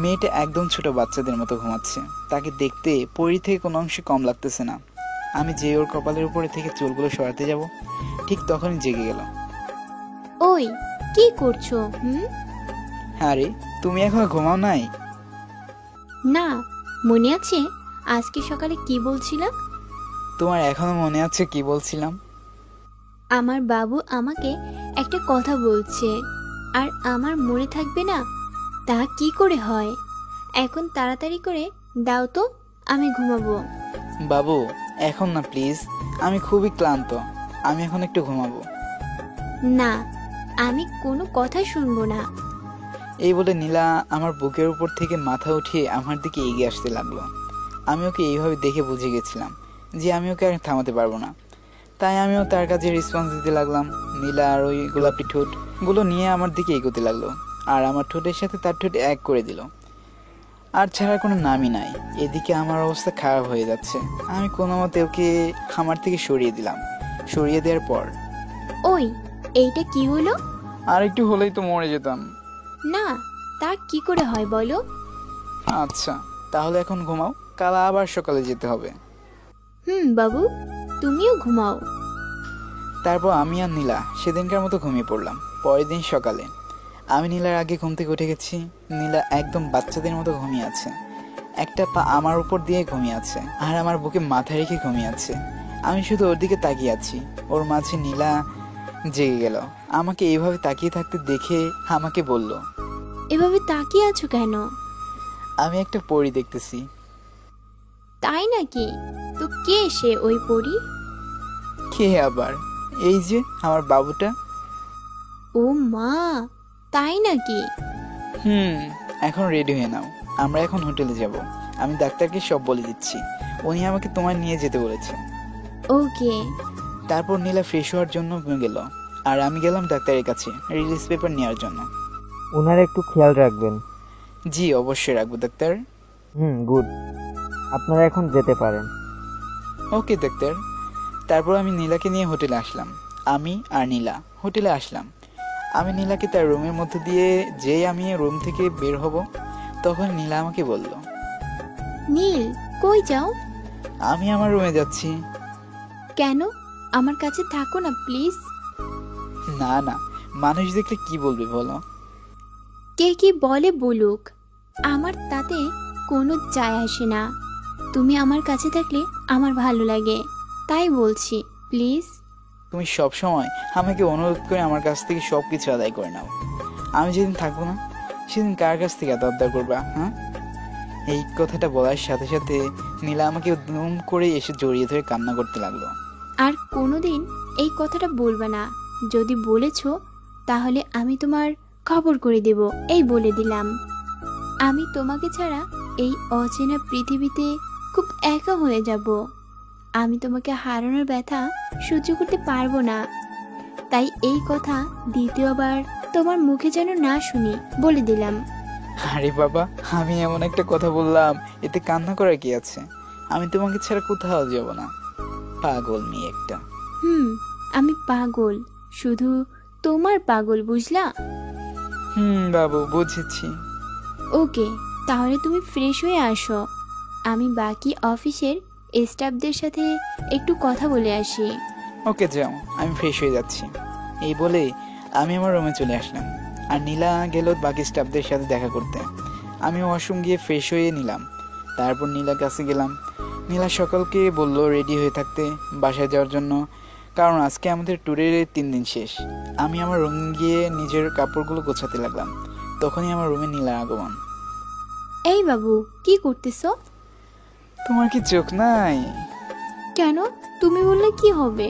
মেয়েটা একদম ছোট বাচ্চাদের মতো ঘুমাচ্ছে, তাকে দেখতে পরি থেকে কোনো অংশে কম লাগতেছে না। আমি যে ওর কপালের উপরে থেকে চুলগুলো সরাতে যাব, ঠিক তখনই জেগে গেল। ওই, কি করছো? আরে, তুমি এখনো ঘুমাও নাই? না, মনে আছে আজকে সকালে কি বলছিলাম? তোমার এখনো মনে আছে কি বলছিলাম? আমার বাবু আমাকে একটা কথা বলছে, আর আমার মনে থাকবে না, তা কি করে হয়? এখন তাড়াতাড়ি করে দাও তো, আমি ঘুমাবো। বাবু, এখন না প্লিজ, আমি খুবই ক্লান্ত, আমি এখন একটু ঘুমাবো। না, আমি কোনো কথা শুনবো না। এই বলে নীলা আমার বুকের উপর থেকে মাথা উঠিয়ে আমার দিকে এগিয়ে আসতে লাগলো। আমি ওকে এইভাবে দেখে বুঝে গেছিলাম যে আমি ওকে আর থামাতে পারবো না, তাই আমিও তার কাছে রেসপন্স দিতে লাগলাম। নীলা আর ওই গোলাপি ঠোঁটগুলো নিয়ে আমার দিকে এগোতে লাগলো, আর আমার ঠোঁটের সাথে তার ঠোঁট এক করে দিল। আর ছাড়ার কোনো নামই নাই। এদিকে আমার অবস্থা খারাপ হয়ে যাচ্ছে। আমি কোনো মতে ওকে আমার থেকে সরিয়ে দিলাম। সরিয়ে দেওয়ার পর, ওই, এইটা কি হলো? আর একটু হলেই তো মরে যেতাম। না, তা কি করে হয় বলো? আচ্ছা, তাহলে এখন ঘুমাও, কাল আবার সকালে যেতে হবে। বাবু, তুমিও ঘুমাও। তারপর আমি আর নীলা সেদিনকার মতো ঘুমিয়ে পড়লাম। পরের দিন সকালে আমি নীলার আগে ঘুম থেকে উঠে গেছি। নীলা একদম বাচ্চাদের মতো ঘুমিয়ে আছে, একটা পা আমার উপর দিয়ে ঘুমিয়ে আছে আর আমার বুকে মাথা রেখে ঘুমিয়ে আছে। আমি শুধু ওর দিকে তাকিয়ে আছি। ওর মাঝে নীলা জেগে গেল। আমাকে এইভাবে তাকিয়ে থাকতে দেখে আমাকে বলল, এভাবে তাকিয়ে আছো কেন? আমি একটা পরী দেখতেছি। তাই নাকি? তো কে সে ওই পরী? কে আবার? এই যে আমার বাবুটা। ও মা, তাই নাকি? এখন রেডি হয়ে নাও, আমরা এখন হোটেলে যাব। আমি ডাক্তারকে সব বলে দিচ্ছি, উনি আমাকে তোমায় নিয়ে যেতে বলেছে। ওকে। তারপর নীলা ফ্রেশ হওয়ার জন্য গেল আর আমি গেলাম ডাক্তারের কাছে রিলিজ পেপার নেওয়ার জন্য। ওনার একটু খেয়াল রাখবেন। জি অবশ্যই রাখবো ডাক্তার। গুড, আপনারা এখন যেতে পারেন। ওকে ডাক্তার। তারপর আমি নীলাকে নিয়ে হোটেলে আসলাম। আমি আর নীলা হোটেলে আসলাম। আমি নীলাকে তার রুমের মধ্যে দিয়ে যেই আমি রুম থেকে বের হব, তখন নীলা আমাকে বলল, নীল, কই যাও? আমি আমার রুমে যাচ্ছি। কেন? আমার কাছে থাকো না প্লিজ। না না, মানুষ দেখলে কি বলবে বলো? কে কি বলে বলুক, আমার তাতে কোনো যায় আসে না। তুমি আমার কাছে থাকলে আমার ভালো লাগে, তাই বলছি প্লিজ। তুমি সব সময় আমাকে অনুরোধ করে আমার কাছ থেকে সবকিছু আদায় করে নাও। আমি যেদিন থাকবো না সেদিন কার কাছ থেকে এত আবদার করবা? হ্যাঁ? এই কথাটা বলার সাথে সাথে নীলা আমাকে দুম করে এসে জড়িয়ে ধরে কান্না করতে লাগলো। আর কোনোদিন এই কথাটা বলবে না। যদি বলেছো তাহলে আমি তোমার খবর করে দেব, এই বলে দিলাম। আমি তোমাকে ছাড়া এই অচেনা পৃথিবীতে খুব একা হয়ে যাব। আমি তোমাকে হারানোর ব্যথা সহ্য করতে পারবো না। তাই এই কথা দ্বিতীয়বার তোমার মুখে যেন না শুনি, বলে দিলাম। আরে বাবা, আমি এমন একটা কথা বললাম, এতে কান্না করার কি আছে? আমি তোমাকে ছাড়া কোথাও যাব না। পাগল মেয়ে একটা। আমি পাগল, শুধু তোমার পাগল, বুঝলা? বাবু, বুঝেছি। ওকে, তাহলে তুমি ফ্রেশ হয়ে আসো। আমি বাকি অফিসের স্টাফদের সাথে একটু কথা বলে আসি। ওকে যাও, আমি ফ্রেশ হয়ে যাচ্ছি। এই বলে আমি আমার রুমে চলে আসলাম আর নীলা গেল বাকি স্টাফদের সাথে দেখা করতে। আমি ওয়াশরুম গিয়ে ফ্রেশ হয়ে নিলাম। তারপর নীলার কাছে গেলাম। নীলা সকালকে বলল রেডি হয়ে থাকতে বাসায় যাওয়ার জন্য, কারণ আজকে আমাদের ট্যুরের 3 দিন শেষ। আমি আমার রুম গিয়ে নিজের কাপড়গুলো গোছাতে লাগলাম। তখনই আমার রুমে নীলার আগমন। এই বাবু, কি করতেছো? তোমার কি চোখ নাই? কেন? তুমি বললে কি হবে?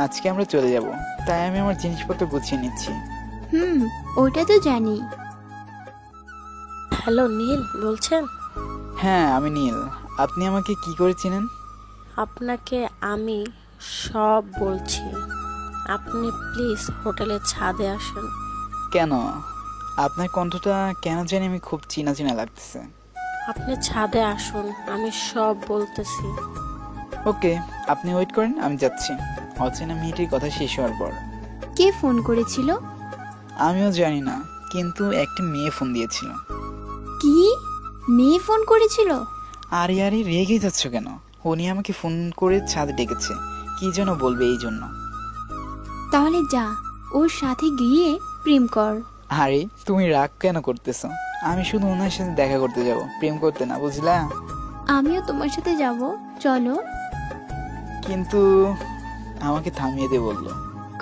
আজকে আমরা চলে যাব, তাই আমি আমার জিনিসপত্র গুছিয়ে নিচ্ছি। ওটা তো জানি। হ্যালো, নীল বলছেন? হ্যাঁ, আমি নীল। আপনি আমাকে কি করে চিনেন? আপনাকে আমি সব বলছি। আপনি প্লিজ হোটেলের ছাদে আসেন। কেন? আপনার কণ্ঠটা কেন জানি আমি খুব চিনা চিনা লাগতেছে। আপনি ছাদে আসুন, আমি সব বলতেছি। ওকে, আপনি ওয়েট করেন, আমি যাচ্ছি। অচেনা মেয়েটির কথা শেষ হওয়ার পর কে ফোন করেছিল? আমিও জানি না, কিন্তু একটা মেয়ে ফোন দিয়েছিল। কি? মেয়ে ফোন করেছিল? আরে আরে, রেগে যাচ্ছ কেন? উনি আমাকে ফোন করে ছাদে ডেকেছে, কি যেন বলবে এই জন্য। তাহলে যা, ওর সাথে গিয়ে প্রেম কর। আরে তুমি রাগ কেন করতেছ? আমি শুধু ওনার সাথে দেখা করতে যাব, প্রেম করতে না, বুঝলা? আমিও তোমার সাথে যাব, চলো। কিন্তু আমাকে থামিয়ে দে বললো।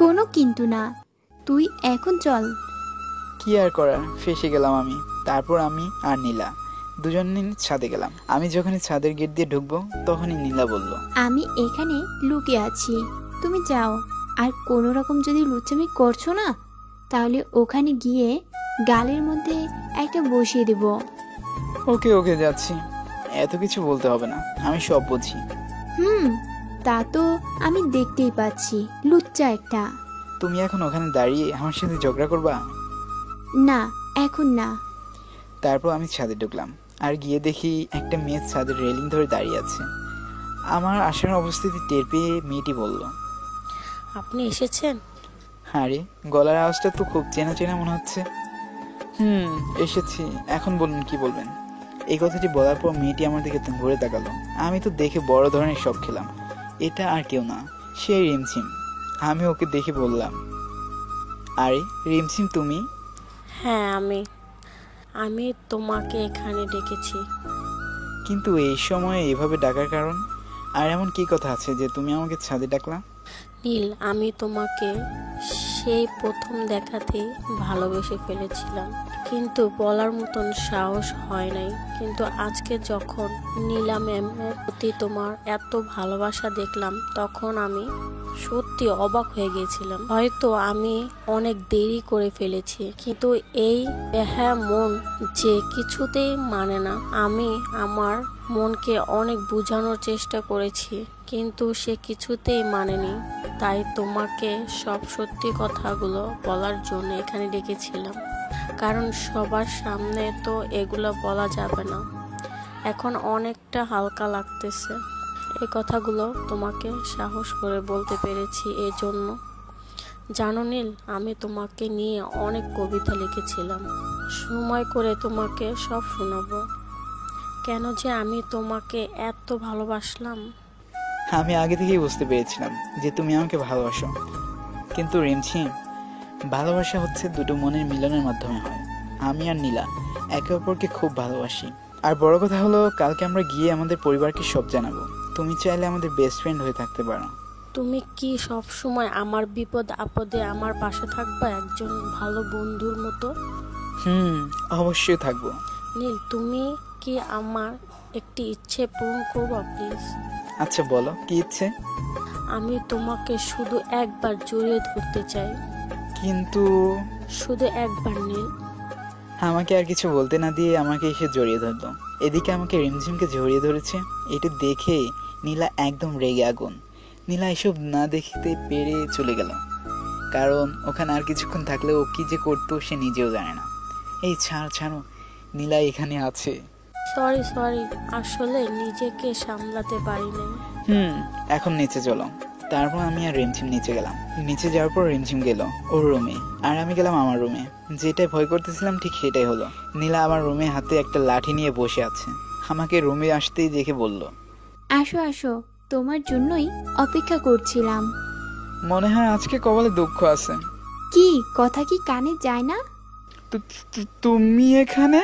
কোনো কিন্তু না, তুই এখন চল। কি আর করার, ফেসে গেলাম আমি। তারপর আমি আর নীলা দুজনে ছাদে গেলাম। আমি যখন ছাদের গেট দিয়ে ঢুকবো তখনই নীলা বলল, আমি এখানে লুকিয়ে আছি, তুমি যাও। আর কোনো রকম যদি লুচ্চামি করছো না, তাহলে ওখানে গিয়ে গালের মধ্যে একটা বসিয়ে দেব। ওকে ওকে, যাচ্ছি। এত কিছু বলতে হবে না, আমি সব বুঝি। তা তো আমি দেখতেই পাচ্ছি, লুচ্চা একটা। তুমি এখন ওখানে দাঁড়িয়ে আমার সাথে ঝগড়া করবা? না, এখন না। তারপর আমি ছাদে ঢুকলাম আর গিয়ে দেখি একটা মেয়ে ছাদের রেলিং ধরে দাঁড়িয়ে আছে। আমার আসার অবস্থিতি টের পেয়ে মেয়েটি বলল, আপনি এসেছেন? আরে গলার আওয়াজটা তো খুব চেনা চেনা মনে হচ্ছে। এসেছি, এখন বলুন কি বলবেন। এই কথাটি বলার পর মেয়েটি আমার দিকে ঘুরে তাকালো। আমি তো দেখে বড় ধরনের শক খেলাম। এটা আর কেউ না, সে রিমঝিম। আমি ওকে দেখে বললাম, আরে রিমঝিম তুমি? হ্যাঁ আমি তোমাকে এখানে ডেকেছি। কিন্তু এই সময়ে এভাবে ডাকার কারণ? আর এমন কি কথা আছে যে তুমি আমাকে ছাদে ডাকলা? নীল, আমি তোমাকে সেই প্রথম দেখাতেই ভালোবেসে ফেলেছিলাম, কিন্তু বলার মতন সাহস হয় নাই। কিন্তু আজকে যখন নীলা ম্যামের প্রতি তোমার এত ভালোবাসা দেখলাম, তখন আমি সত্যি অবাক হয়ে গেছিলাম। হয়তো আমি অনেক দেরি করে ফেলেছি, কিন্তু এই বেহায়া মন যে কিছুতেই মানে না। আমি আমার মনকে অনেক বোঝানোর চেষ্টা করেছি, কিন্তু সে কিছুতেই মানেনি। তাই তোমাকে সব সত্যি কথাগুলো বলার জন্য এখানে ডেকেছিলাম, কারণ সবার সামনে তো এগুলো বলা যাবে না। এখন অনেকটা হালকা লাগতেছে। এই কথাগুলো তোমাকে সাহস করে বলতে পেরেছি এই জন্য। জানো নীল, আমি তোমাকে নিয়ে অনেক কবিতা লিখেছিলাম, সময় করে তোমাকে সব শোনাবো। কেন যে আমি তোমাকে এত ভালোবাসলাম। আমি আগে থেকেই বুঝতে পেরেছিলাম যে তুমি আমাকে ভালোবাসো। কিন্তু রিমঝিম, ভালোবাসা হচ্ছে দুটো মনের মিলনের মাধ্যমে হয়। আমি আর নীলা একে অপরকে খুব ভালোবাসি। আর বড় কথা হলো, কালকে আমরা গিয়ে আমাদের পরিবারকে সব জানাবো। তুমি চাইলে আমাদের বেস্ট ফ্রেন্ড হয়ে থাকতে পারো। তুমি কি সব সময় আমার বিপদ আপদে আমার পাশে থাকবা, একজন ভালো বন্ধুর মতো? অবশ্যই থাকবো। নীল, তুমি কি আমার একটি ইচ্ছে পূরণ করবা প্লিজ? আচ্ছা বলো, কি ইচ্ছে? আমি তোমাকে শুধু একবার জড়িয়ে ধরতে চাই। কিন্তু শুধু একবার নীল। আমাকে আর কিছু বলতে না দিয়ে আমাকে এসে জড়িয়ে ধরলো। এদিকে আমাকে রিমঝিমকে জড়িয়ে ধরেছে। এটা দেখে নীলা একদম রেগে আগুন। নীলা এসব না দেখতে পেরে চলে গেল, কারণ ওখানে আর কিছুক্ষণ থাকলে ও কি যে করতো সে নিজেও জানে না। এই ছাড়ো, নীলা এখানে আছে। সরি, আসলে নিজেকে সামলাতে পারিনি। এখন নিচে চলো। তারপর আমি আর রিমঝিম নিচে গেলাম। নিচে যাওয়ার পর রিমঝিম গেল ওর রুমে, আর আমি গেলাম আমার রুমে। যেটাই ভয় করতেছিলাম ঠিক সেটাই হলো। নীলা আমার রুমে হাতে একটা লাঠি নিয়ে বসে আছে। আমাকে রুমে আসতেই দেখে বলল, আসো, তোমার জন্যই অপেক্ষা করছিলাম। মনে হয় আজকে কপালে দুঃখ আছে। কি কথা কি কানে যায় না? তুমি এখানে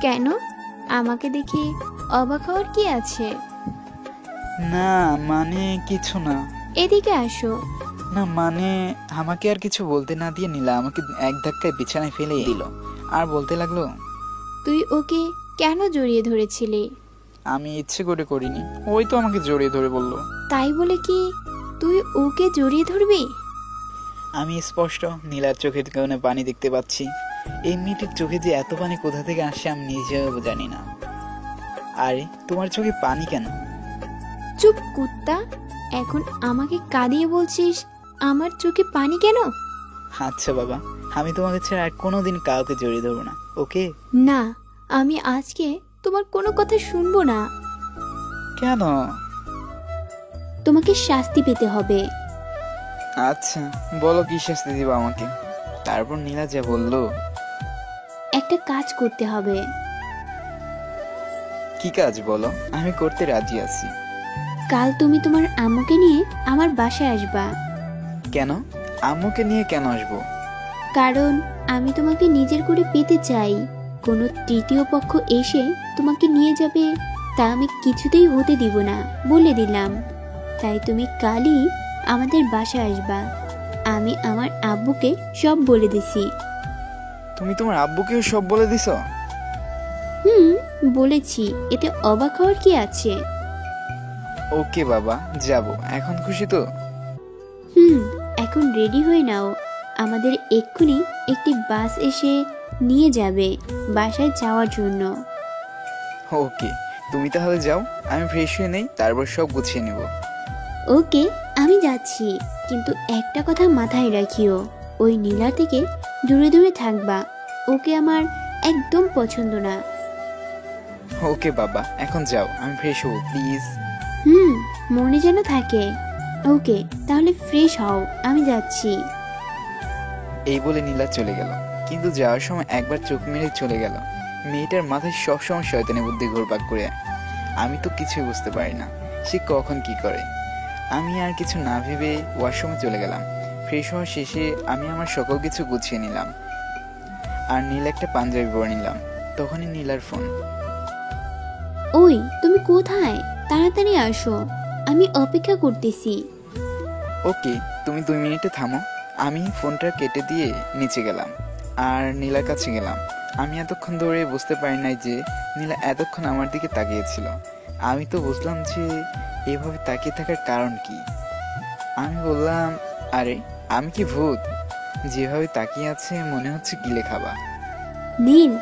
কেন? আমাকে দেখে অবাক হওয়ার কি আছে? না মানে কিছু না। এদিকে আসো। না মানে আমাকে আর কিছু বলতে না দিয়ে নীলা আমাকে এক ধাক্কায় বিছানায় ফেলে দিল আর বলতে লাগলো, তুই ওকে কেন জড়িয়ে ধরেছিলি? আমি ইচ্ছে করে করিনি, ওই তো আমাকে জড়িয়ে ধরে বলল। তাই বলে কি তুই ওকে জড়িয়ে ধরবি? আমি স্পষ্ট নীলার চোখের কোণে পানি দেখতে পাচ্ছি। এই মেয়েটির চোখে যে এত পানি কোথা থেকে আসছে আমি নিজেও জানি না। আরে তোমার চোখে পানি কেন? চুপ কুত্তা, এখন আমাকে কাঁদিয়ে বলছিস আমার চোখে পানি কেন? আচ্ছা বাবা, আমি তোমাকে ছাড়া আর কোনোদিন কাউকে জড়িয়ে ধরবো না, ওকে? না, আমি আজকে তোমার কোনো কথা শুনবো না। কেন? তোমাকে শাস্তি পেতে হবে। আচ্ছা বলো, কি শাস্তি দিবা আমাকে? তারপর নীলা যা বলল, একটা কাজ করতে হবে। কি কাজ বলো, আমি করতে রাজি আছি। কাল তুমি তোমার আম্মুকে নিয়ে আমার বাসায় আসবা। কেন? আম্মুকে নিয়ে কেন আসবো? কারণ আমি তোমাকে নিজের করে পেতে চাই। কোনো তৃতীয় পক্ষ এসে তোমাকে নিয়ে যাবে তা আমি কিছুতেই হতে দিব না, বলে দিলাম। তাই তুমি কালই আমাদের বাসায় আসবা। আমি আমার আব্বুকে সব বলে দিছি। তুমি তোমার আব্বুকেও সব বলে দিছো? বলেছি, এতে অবাক হওয়ার কি আছে? ওকে বাবা, যাব। এখন খুশি তো? এখন রেডি হয়ে নাও। আমাদের এক্ষুনি একটি বাস এসে নিয়ে যাবে বাসায় যাওয়ার জন্য। ওকে, তুমি তাহলে যাও, আমি ফ্রেশ হয়ে নেই, তারপর সব গুছিয়ে নেব। ওকে, আমি যাচ্ছি, কিন্তু একটা কথা মাথায় রাখিও, ওই নীলা থেকে দূরে দূরে থাকবা। ওকে আমার একদম পছন্দ না। ওকে বাবা, এখন যাও, আমি ফ্রেশ হব প্লিজ। মনে যেন থাকে। ওকে, তাহলে ফ্রেশ হও, আমি যাচ্ছি। এই বলে নীলা চলে গেল। কিন্তু যাওয়ার সময় একবার চোখ মেরে চলে গেল। মেয়েটার মাথায় সবসময় শয়তানি বুদ্ধি ঘুরপাক করে। আমি তো কিছুই বুঝতে পারি না সে কখন কি করে। আমি আর কিছু না ভেবে ওয়াশরুমে চলে গেলাম। ফ্রেশ হওয়া শেষে আমি আমার সকল কিছু গুছিয়ে নিলাম আর নীল একটা পাঞ্জাবি পরে নিলাম। তখনই নীলার ফোন। ওই তুমি কোথায়? তাড়াতাড়ি আসো, আমি অপেক্ষা করতেছি। ওকে, তুমি 2 মিনিটে থামো। আমি ফোনটা কেটে দিয়ে নিচে গেলাম আর নীলার কাছে গেলাম। আমি এতক্ষণ ধরে বুঝতে পারি নাই যে নীলা এতক্ষণ আমার দিকে তাকিয়েছিল। আমি তো বুঝলাম যে এভাবে তাকিয়ে থাকার কারণ কি। আমি বললাম, আরে আমি কি ভূত? যেভাবে তাকিয়ে আছে মনে হচ্ছে গিলে খাবা। নীল,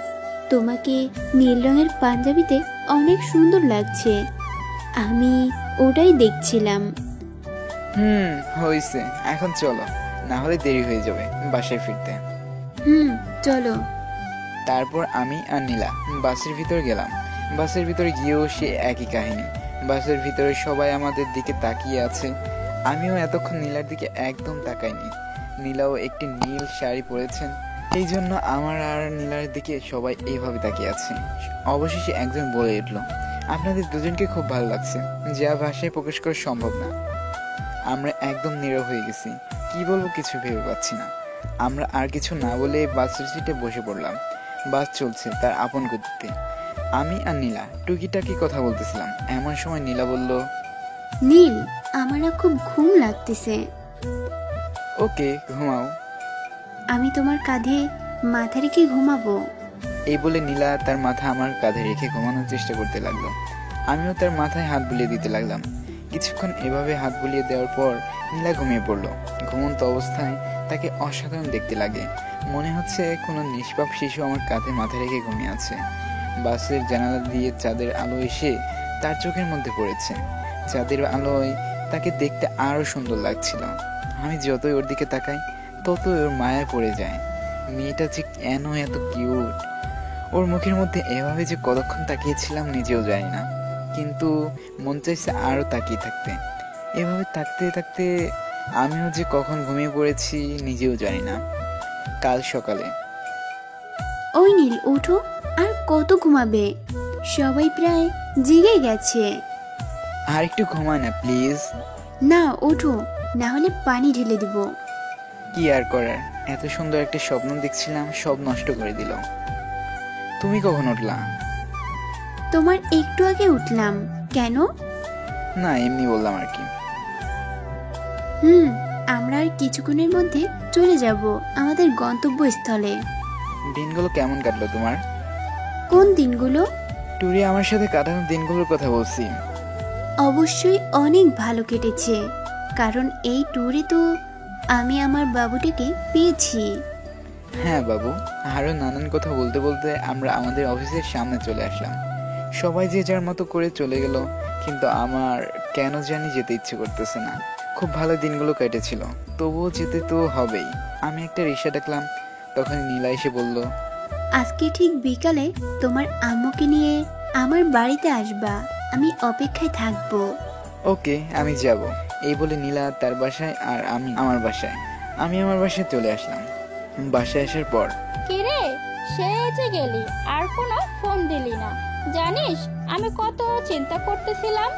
তোমাকে নীল রঙের পাঞ্জাবিতে অনেক সুন্দর লাগছে। আমি ওটাই দেখছিলাম। হয়েছে, এখন চলো, না হলে দেরি হয়ে যাবে বাসায় ফিরতে। চলো। তারপর আমি আর নীলা বাসের ভিতর গেলাম। বাসের ভিতরে গিয়েও সে একই কাহিনী। বাসের ভিতরে সবাই আমাদের দিকে তাকিয়ে আছে। আমিও এতক্ষণ নীলার দিকে একদম তাকাইনি। নীলাও একটি নীল শাড়ি পরেছেন, এই জন্য আমার আর নীলার দিকে সবাই এইভাবে তাকিয়ে আছে। অবশেষে একজন বলে উঠল, আপনাদের দুজনকে খুব ভালো লাগছে, যা ভাষায় প্রকাশ করা সম্ভব না। আমরা একদম নীরব হয়ে গেছি, কি বলবো কিছু ভেবে পাচ্ছি না। আমরা আর কিছু না বলে বাসের সিটে বসে পড়লাম। বাস চলছে তার আপন গতিতে। আমি আর নীলা টুকিটাকি কথা বলতেছিলাম। এমন সময় নীলা বলল, নীল, আমার না খুব ঘুম লাগতেছে। ওকে, ঘুমাও। আমি তোমার কাঁধে মাথা রেখে ঘুমাবো। এই বলে নীলা তার মাথা আমার কাঁধে রেখে ঘুমানোর চেষ্টা করতে লাগলো। আমিও তার মাথায় হাত বুলিয়ে দিতে লাগলাম। কিছুক্ষণ এভাবে হাত বুলিয়ে দেওয়ার পর নীলা ঘুমিয়ে পড়লো। ঘুমন্ত অবস্থায় তাকে অসাধারণ দেখতে লাগে। মনে হচ্ছে কোনো নিষ্পাপ শিশু আমার কাঁধে মাথা রেখে ঘুমিয়ে আছে। বাসের জানালা দিয়ে চাঁদের আলো এসে তার চোখের মধ্যে পড়েছে। চাঁদের আলোয় তাকে দেখতে আরো সুন্দর লাগছিল। আমি যতই ওর দিকে তাকাই ততই ওর মায়া পড়ে যায়। মেয়েটা যে কেন এত কিউট। ওর মুখের মধ্যে এভাবে যে কতক্ষণ তাকিয়েছিলাম নিজেও জানি না, কিন্তু মন চাইছে আরো তাকিয়ে থাকতে। এভাবে থাকতে থাকতে আমিও যে কখন ঘুমিয়ে পড়েছি নিজেও জানি না। কাল সকালে। ওই নীল, ওঠো, আর কত ঘুমাবে? সবাই প্রায় জেগে গেছে। আর একটু ঘুমায় না প্লিজ। না, ওঠো, না হলে পানি ঢেলে দিব। কি আর করার, এত সুন্দর একটা স্বপ্ন দেখছিলাম, সব নষ্ট করে দিল। তুমি কখন উঠলা? তোমার একটু আগে উঠলাম। কেন? না, এমনি বললাম আর কি। আমরা আর কিছুক্ষণের মধ্যে চলে যাব আমাদের গন্তব্যস্থলে। দিনগুলো কেমন কাটলো তোমার? কোন দিনগুলো? ট্যুরে আমার সাথে কাটানো দিনগুলোর কথা বলছি। অবশ্যই অনেক ভালো কেটেছে, কারণ এই ট্যুরে তো আমি আমার বাবুটাকে পেয়েছি। হ্যাঁ বাবু, আরো নানান কথা বলতে বলতে আমরা আমাদের অফিসের সামনে চলে আসলাম। সবাই যে যার মতো করে চলে গেল, কিন্তু আমার কেন জানি যেতে ইচ্ছে করতেছে না। খুব ভালো দিনগুলো কেটেছিল, তবুও যেতে তো হবেই। আমি একটা রিক্সা ডাকলাম, তখন নীলা এসে বলল, আজকে ঠিক বিকালে তোমার আম্মুকে নিয়ে আমার বাড়িতে আসবা, আমি অপেক্ষায় থাকবো। ওকে, আমি যাব। এই বলে নীলা তার বাসায় আর আমি আমার বাসায়। আমি আমার বাসায় চলে আসলাম। বাসায় আসার পর, কিরে, সে যে গেলি আর কোনো ফোন দিলি না? জানিস আমি কত চিন্তা করতেছিলাম।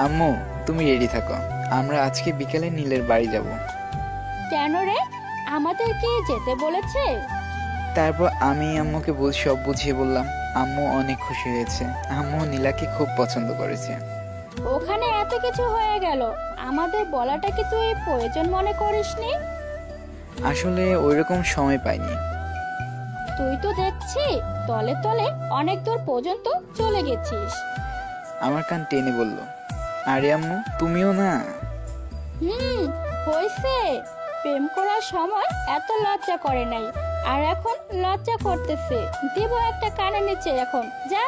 আম্মু তুমি রেডি থাকো, আমরা আজকে বিকেলে নীলের বাড়ি যাব। কেন রে, আমাদের কি যেতে বলেছে? তারপর আমি আম্মুকে সব বুঝিয়ে বললাম। আম্মু অনেক খুশি হয়েছে। আম্মু নীলাকে খুব পছন্দ করেছে। ওখানে এত কিছু হয়ে গেল, আমাদের বলাটা কি তুই প্রয়োজন মনে করিসনি? আসলে ওইরকম সময় পাইনি। তুই তো দেখছি তলে তলে অনেক দূর পর্যন্ত চলে গেছিস। আমার কান টেনে বলল, আরে আম্মু তুমিও না। হয়েছে, প্রেম করার সময় এত লজ্জা করে নাই, আর এখন লজ্জা করতেছে। দিব একটা কানে নিচে, এখন যা।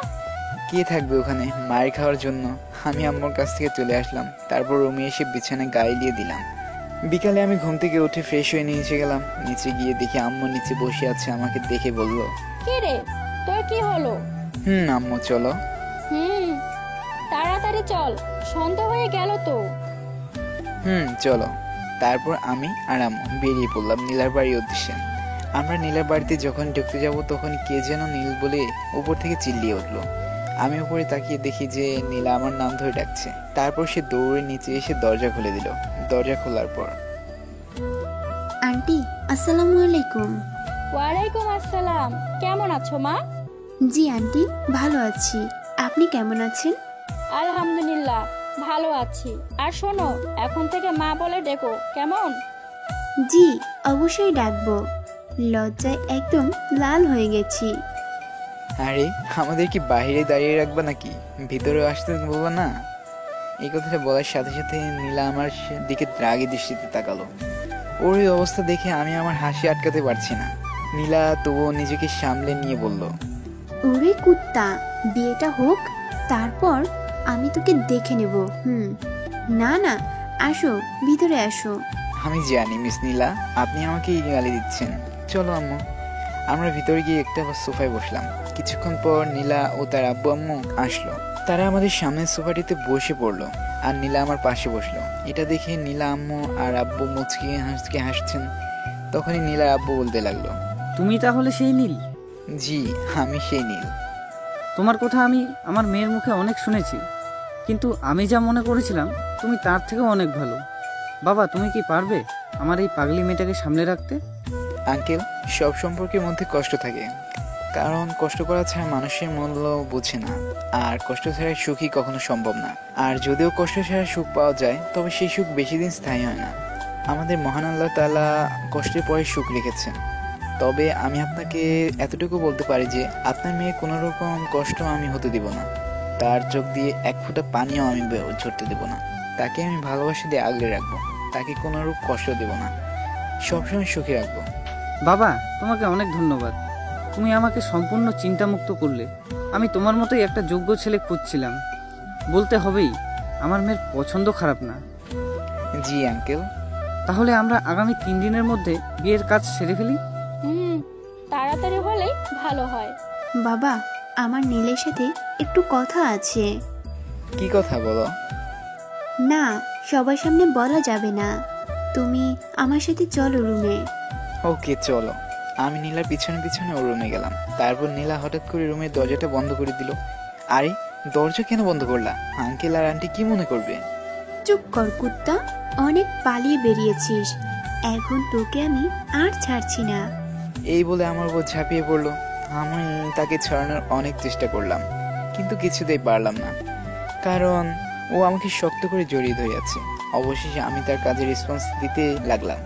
কে থাকবে ওখানে মায়ের খাওয়ার জন্য? আমি আম্মুর কাছ থেকে চলে আসলাম। তারপর রুমে এসে বিছানায় গায়ে দিয়ে দিলাম। বিকালে আমি ঘুম থেকে উঠে ফ্রেশ হয়ে নিচে গেলাম। নিচে গিয়ে দেখি আম্মু নিচে বসে আছে। আমাকে দেখে বলল, কি রে, তোর কি হলো? আম্মু চলো। তাড়াতাড়ি চল, সন্ধ্যা হয়ে গেল তো। চলো। তারপর আমি আর আম্মু বেরিয়ে পড়লাম নীলার বাড়ির উদ্দেশ্যে। আমরা নীলার বাড়িতে যখন ঢুকতে যাব তখন কে যেন নীল বলে উপর থেকে চিল্লিয়ে উঠলো। আমি উপরে তাকিয়ে দেখি যে নীলা আমার নাম ধরে ডাকছে। তারপর সে দৌড়ে নিচে এসে দরজা খুলে দিল। দরজা খোলার পর, আন্টি আসসালামু আলাইকুম। ওয়ালাইকুম আসসালাম, কেমন আছো মা? জি আন্টি, ভালো আছি। আপনি কেমন আছেন? আলহামদুলিল্লাহ ভালো আছি। আর শোনো, এখন থেকে মা বলে ডেকো, কেমন? জি অবশ্যই ডাকবো। লজ্জায় একদম লাল হয়ে গেছি। আরে আমাদের কি বাইরে দাঁড়িয়ে রাখবা নাকি? ভিতরে আসতে বলবা না? এই কথাটা বলার সাথে সাথে নীলা আমার দিকে রাগী দৃষ্টিতে তাকালো। ওর এই অবস্থা দেখে আমি আমার হাসি আটকাতে পারছি না। নীলা তবুও নিজেকে সামলে নিয়ে বলল, ওরে কুত্তা, বিয়েটা হোক, তারপর আমি তোকে দেখে নেব। না না, আসো ভিতরে আসো। আমি জানি মিস নীলা, আপনি আমাকে গালি দিচ্ছেন। চলো আম্মু। আমরা ভিতরে গিয়ে একটা সোফায় বসলাম। কিছুক্ষণ পর নীলা ও তার আব্বু আম্মু আসলো। তারা আমাদের সামনের সোফাটিতে বসে পড়লো আর নীলা আমার পাশে বসলো। এটা দেখে নীলা আম্মু আর আব্বু মুচকি হাসছেন। তখনই নীলার আব্বু বলতে লাগলো, তুমি তাহলে সেই নীল? জি আমি সেই নীল। তোমার কথা আমি আমার মেয়ের মুখে অনেক শুনেছি, কিন্তু আমি যা মনে করেছিলাম তুমি তার থেকেও অনেক ভালো। বাবা, তুমি কি পারবে আমার এই পাগলি মেয়েটাকে সামলে রাখতে? আঙ্কেল, সব সম্পর্কের মধ্যে কষ্ট থাকে, কারণ কষ্ট করা ছাড়া মানুষের মূল্য বোঝে না, আর কষ্ট ছাড়া সুখই কখনো সম্ভব না। আর যদিও কষ্ট ছাড়া সুখ পাওয়া যায়, তবে সেই সুখ বেশি দিন স্থায়ী হয় না। আমাদের মহান আল্লাহ তাআলা কষ্টের পরে সুখ রেখেছেন। তবে আমি আপনাকে এতটুকু বলতে পারি যে আপনার মেয়ে কোনো রকম কষ্ট আমি হতে দেব না। তার চোখ দিয়ে এক ফোঁটা পানিও আমি ঝরতে দেব না। তাকে আমি ভালোবাসা দিয়ে আগলে রাখবো। তাকে কোনো রূপ কষ্ট দেব না, সবসময় সুখী রাখবো। বাবা, তোমাকে অনেক ধন্যবাদ। তুমি আমাকে সম্পূর্ণ চিন্তামুক্ত করলে। আমি তোমার মতোই একটা যোগ্য ছেলে খুঁজছিলাম। বলতে হবেই, আমার মেয়ের পছন্দ খারাপ না। জি আঙ্কেল। তাহলে আমরা আগামী 3 দিনের মধ্যে বিয়ের কাজ সেরে ফেলি। তাড়াতাড়ি হলেই ভালো হয়। বাবা, আমার নীলের সাথে একটু কথা আছে। কি কথা বলো? না, সবার সামনে বলা যাবে না। তুমি আমার সাথে চলো রুমে। ওকে চলো। আমি নীলার পিছনে পিছনে ওর রুমে গেলাম। তারপর নীলা হঠাৎ করে রুমের দরজাটা বন্ধ করে দিল। আরে দরজা কেন বন্ধ করলা? আঙ্কেল আর আন্টি কি মনে করবে? চুপ কর কুত্তা, অনেক পালিয়ে বেরিয়েছিস, এখন তোকে আমি আর ছাড়ছি না। এই বলে আমার উপর ঝাঁপিয়ে পড়লো। আমি তাকে ছড়ানোর অনেক চেষ্টা করলাম, কিন্তু কিছুতেই পারলাম না, কারণ ও আমাকে শক্ত করে জড়িয়ে ধরে আছে। অবশেষে আমি তার কাজে রেসপন্স দিতে লাগলাম।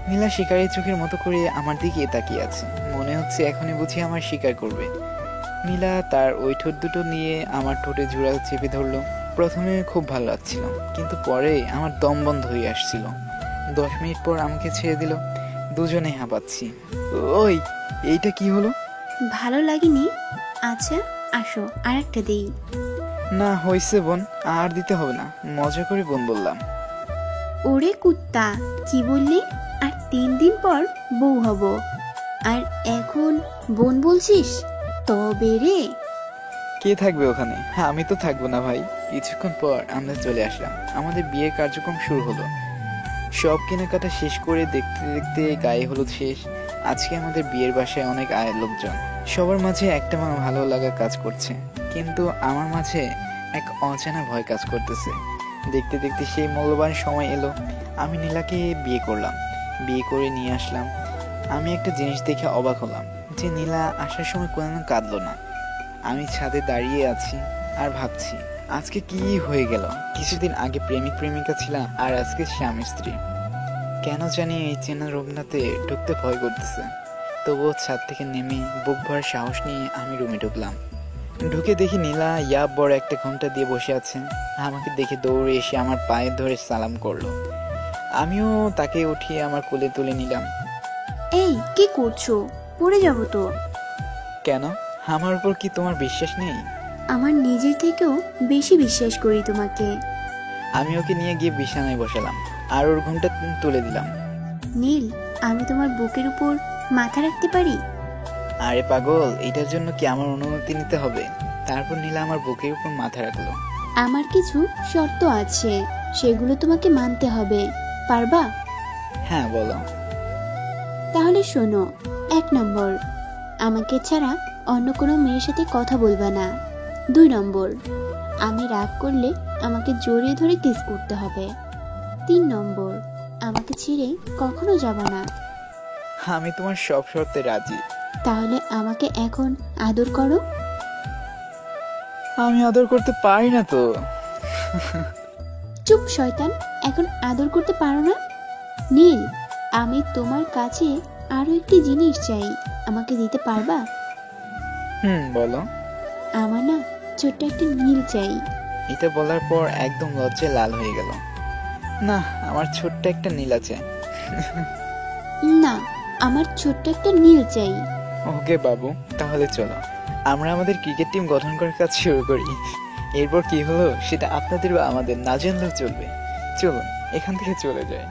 নীলা শিকারের চোখের মতো করে আমার দিকে তাকিয়ে আছে। মনে হচ্ছে এখনই বুঝি আমার শিকার করবে। নীলা তার ওই ঠোঁট দুটো নিয়ে আমার ঠোঁটে জোড়া চেপে ধরলো। প্রথমে খুব ভালো লাগছিল, কিন্তু পরে আমার দম বন্ধ হয়ে আসছিল। 10 মিনিট পর আমাকে ছেড়ে দিল। দুজনে হাঁপাচ্ছি। ওই, এইটা কি হলো? ভালো লাগেনি? আচ্ছা আসো, আর একটা দেই। না হয়েছে বোন, আর দিতে হবে না, মজা করে বোন বললাম। ওরে কুত্তা, কি বললি? আর 3 দিন পর বউ হব, আর এখন বোন বলছিস? তবে রে। কে থাকবে ওখানে? আমি তো থাকবো না ভাই। কিছুক্ষণ পর আমরা চলে আসলাম। আমাদের বিয়ের কার্যক্রম শুরু হলো। সব কেনাকাটা শেষ করে দেখতে দেখতে গায়ে হলুদ শেষ। আজকে আমাদের বিয়ের বাসায় অনেক আয়ের লোকজন। সবার মাঝে একটা ভালো লাগা কাজ করছে, কিন্তু আমার মাঝে এক অজানা ভয় কাজ করতেছে। দেখতে দেখতে সেই মূল্যবান সময় এলো। আমি নীলাকে বিয়ে করলাম, বিয়ে করে নিয়ে আসলাম। আমি একটা জিনিস দেখে অবাক হলাম যে নীলা আসার সময় কোনো কাঁদলো না। আমি ছাদে দাঁড়িয়ে আছি আর ভাবছি আজকে কি হয়ে গেল। কিছুদিন আগে প্রেমিক প্রেমিকা ছিলাম, আর আজকে স্বামী স্ত্রী। কেন জানি এই চেনা রুমটাতে ঢুকতে ভয় করতেছে। তবুও ছাদ থেকে নেমে বুক ভরা সাহস নিয়ে আমি রুমে ঢুকলাম। ঢুকে দেখি নীলা বড় একটা ঘোমটা দিয়ে বসে আছে। আমাকে দেখে দৌড়ে এসে আমার পায়ে ধরে সালাম করলো। আমিও তাকে উঠিয়ে আমার কোলে তুলে নিলাম। এই কি করছো? পড়ে যাবো তো। কেন, আমার উপর কি তোমার বিশ্বাস নেই? আমার নিজের থেকেও বেশি বিশ্বাস করি তোমাকে। আমি ওকে নিয়ে গিয়ে বিছানায় বসালাম আর ওর ঘুমটা তুলে দিলাম। নীল, আমি তোমার বুকের উপর মাথা রাখতে পারি? আরে পাগল, এটার জন্য কি আমার অনুমতি নিতে হবে? তারপর নীলা আমার বুকের উপর মাথা রাখলো। আমার কিছু শর্ত আছে, সেগুলো তোমাকে মানতে হবে, পারবা? হ্যাঁ বলো। তাহলে শোনো, 1 নম্বর, আমাকে ছাড়া অন্য কোনো মেয়ের সাথে কথা বলবা না। 2 নম্বর, আমি রাগ করলে আমাকে জড়িয়ে ধরে কিস করতে হবে। 3 নম্বর, আমাকে ছেড়ে কখনো যাবা না। আমি তোমার সব শর্তে রাজি। তাহলে আমাকে এখন আদর করো। আমি আদর করতে পারি না তো। চুপ শয়তান, এখন আদর করতে পারো না? নীল, আমি তোমার কাছে আরো একটি জিনিস চাই, আমাকে দিতে পারবা? বলো। আমার না ছোট্ট একটা নীল চাই। এটা বলার পর একদম লজ্জায় লাল হয়ে গেল। না, আমার ছোট্ট একটা নীল আছে। না, আমার ছোট্ট একটা নীল চাই। ওকে বাবু, তাহলে চলো আমরা আমাদের ক্রিকেট টিম গঠন করার কাজ শুরু করি। এরপর কি হলো সেটা আপনাদের বা আমাদের না জানলেও চলবে। চলুন এখান থেকে চলে যায়।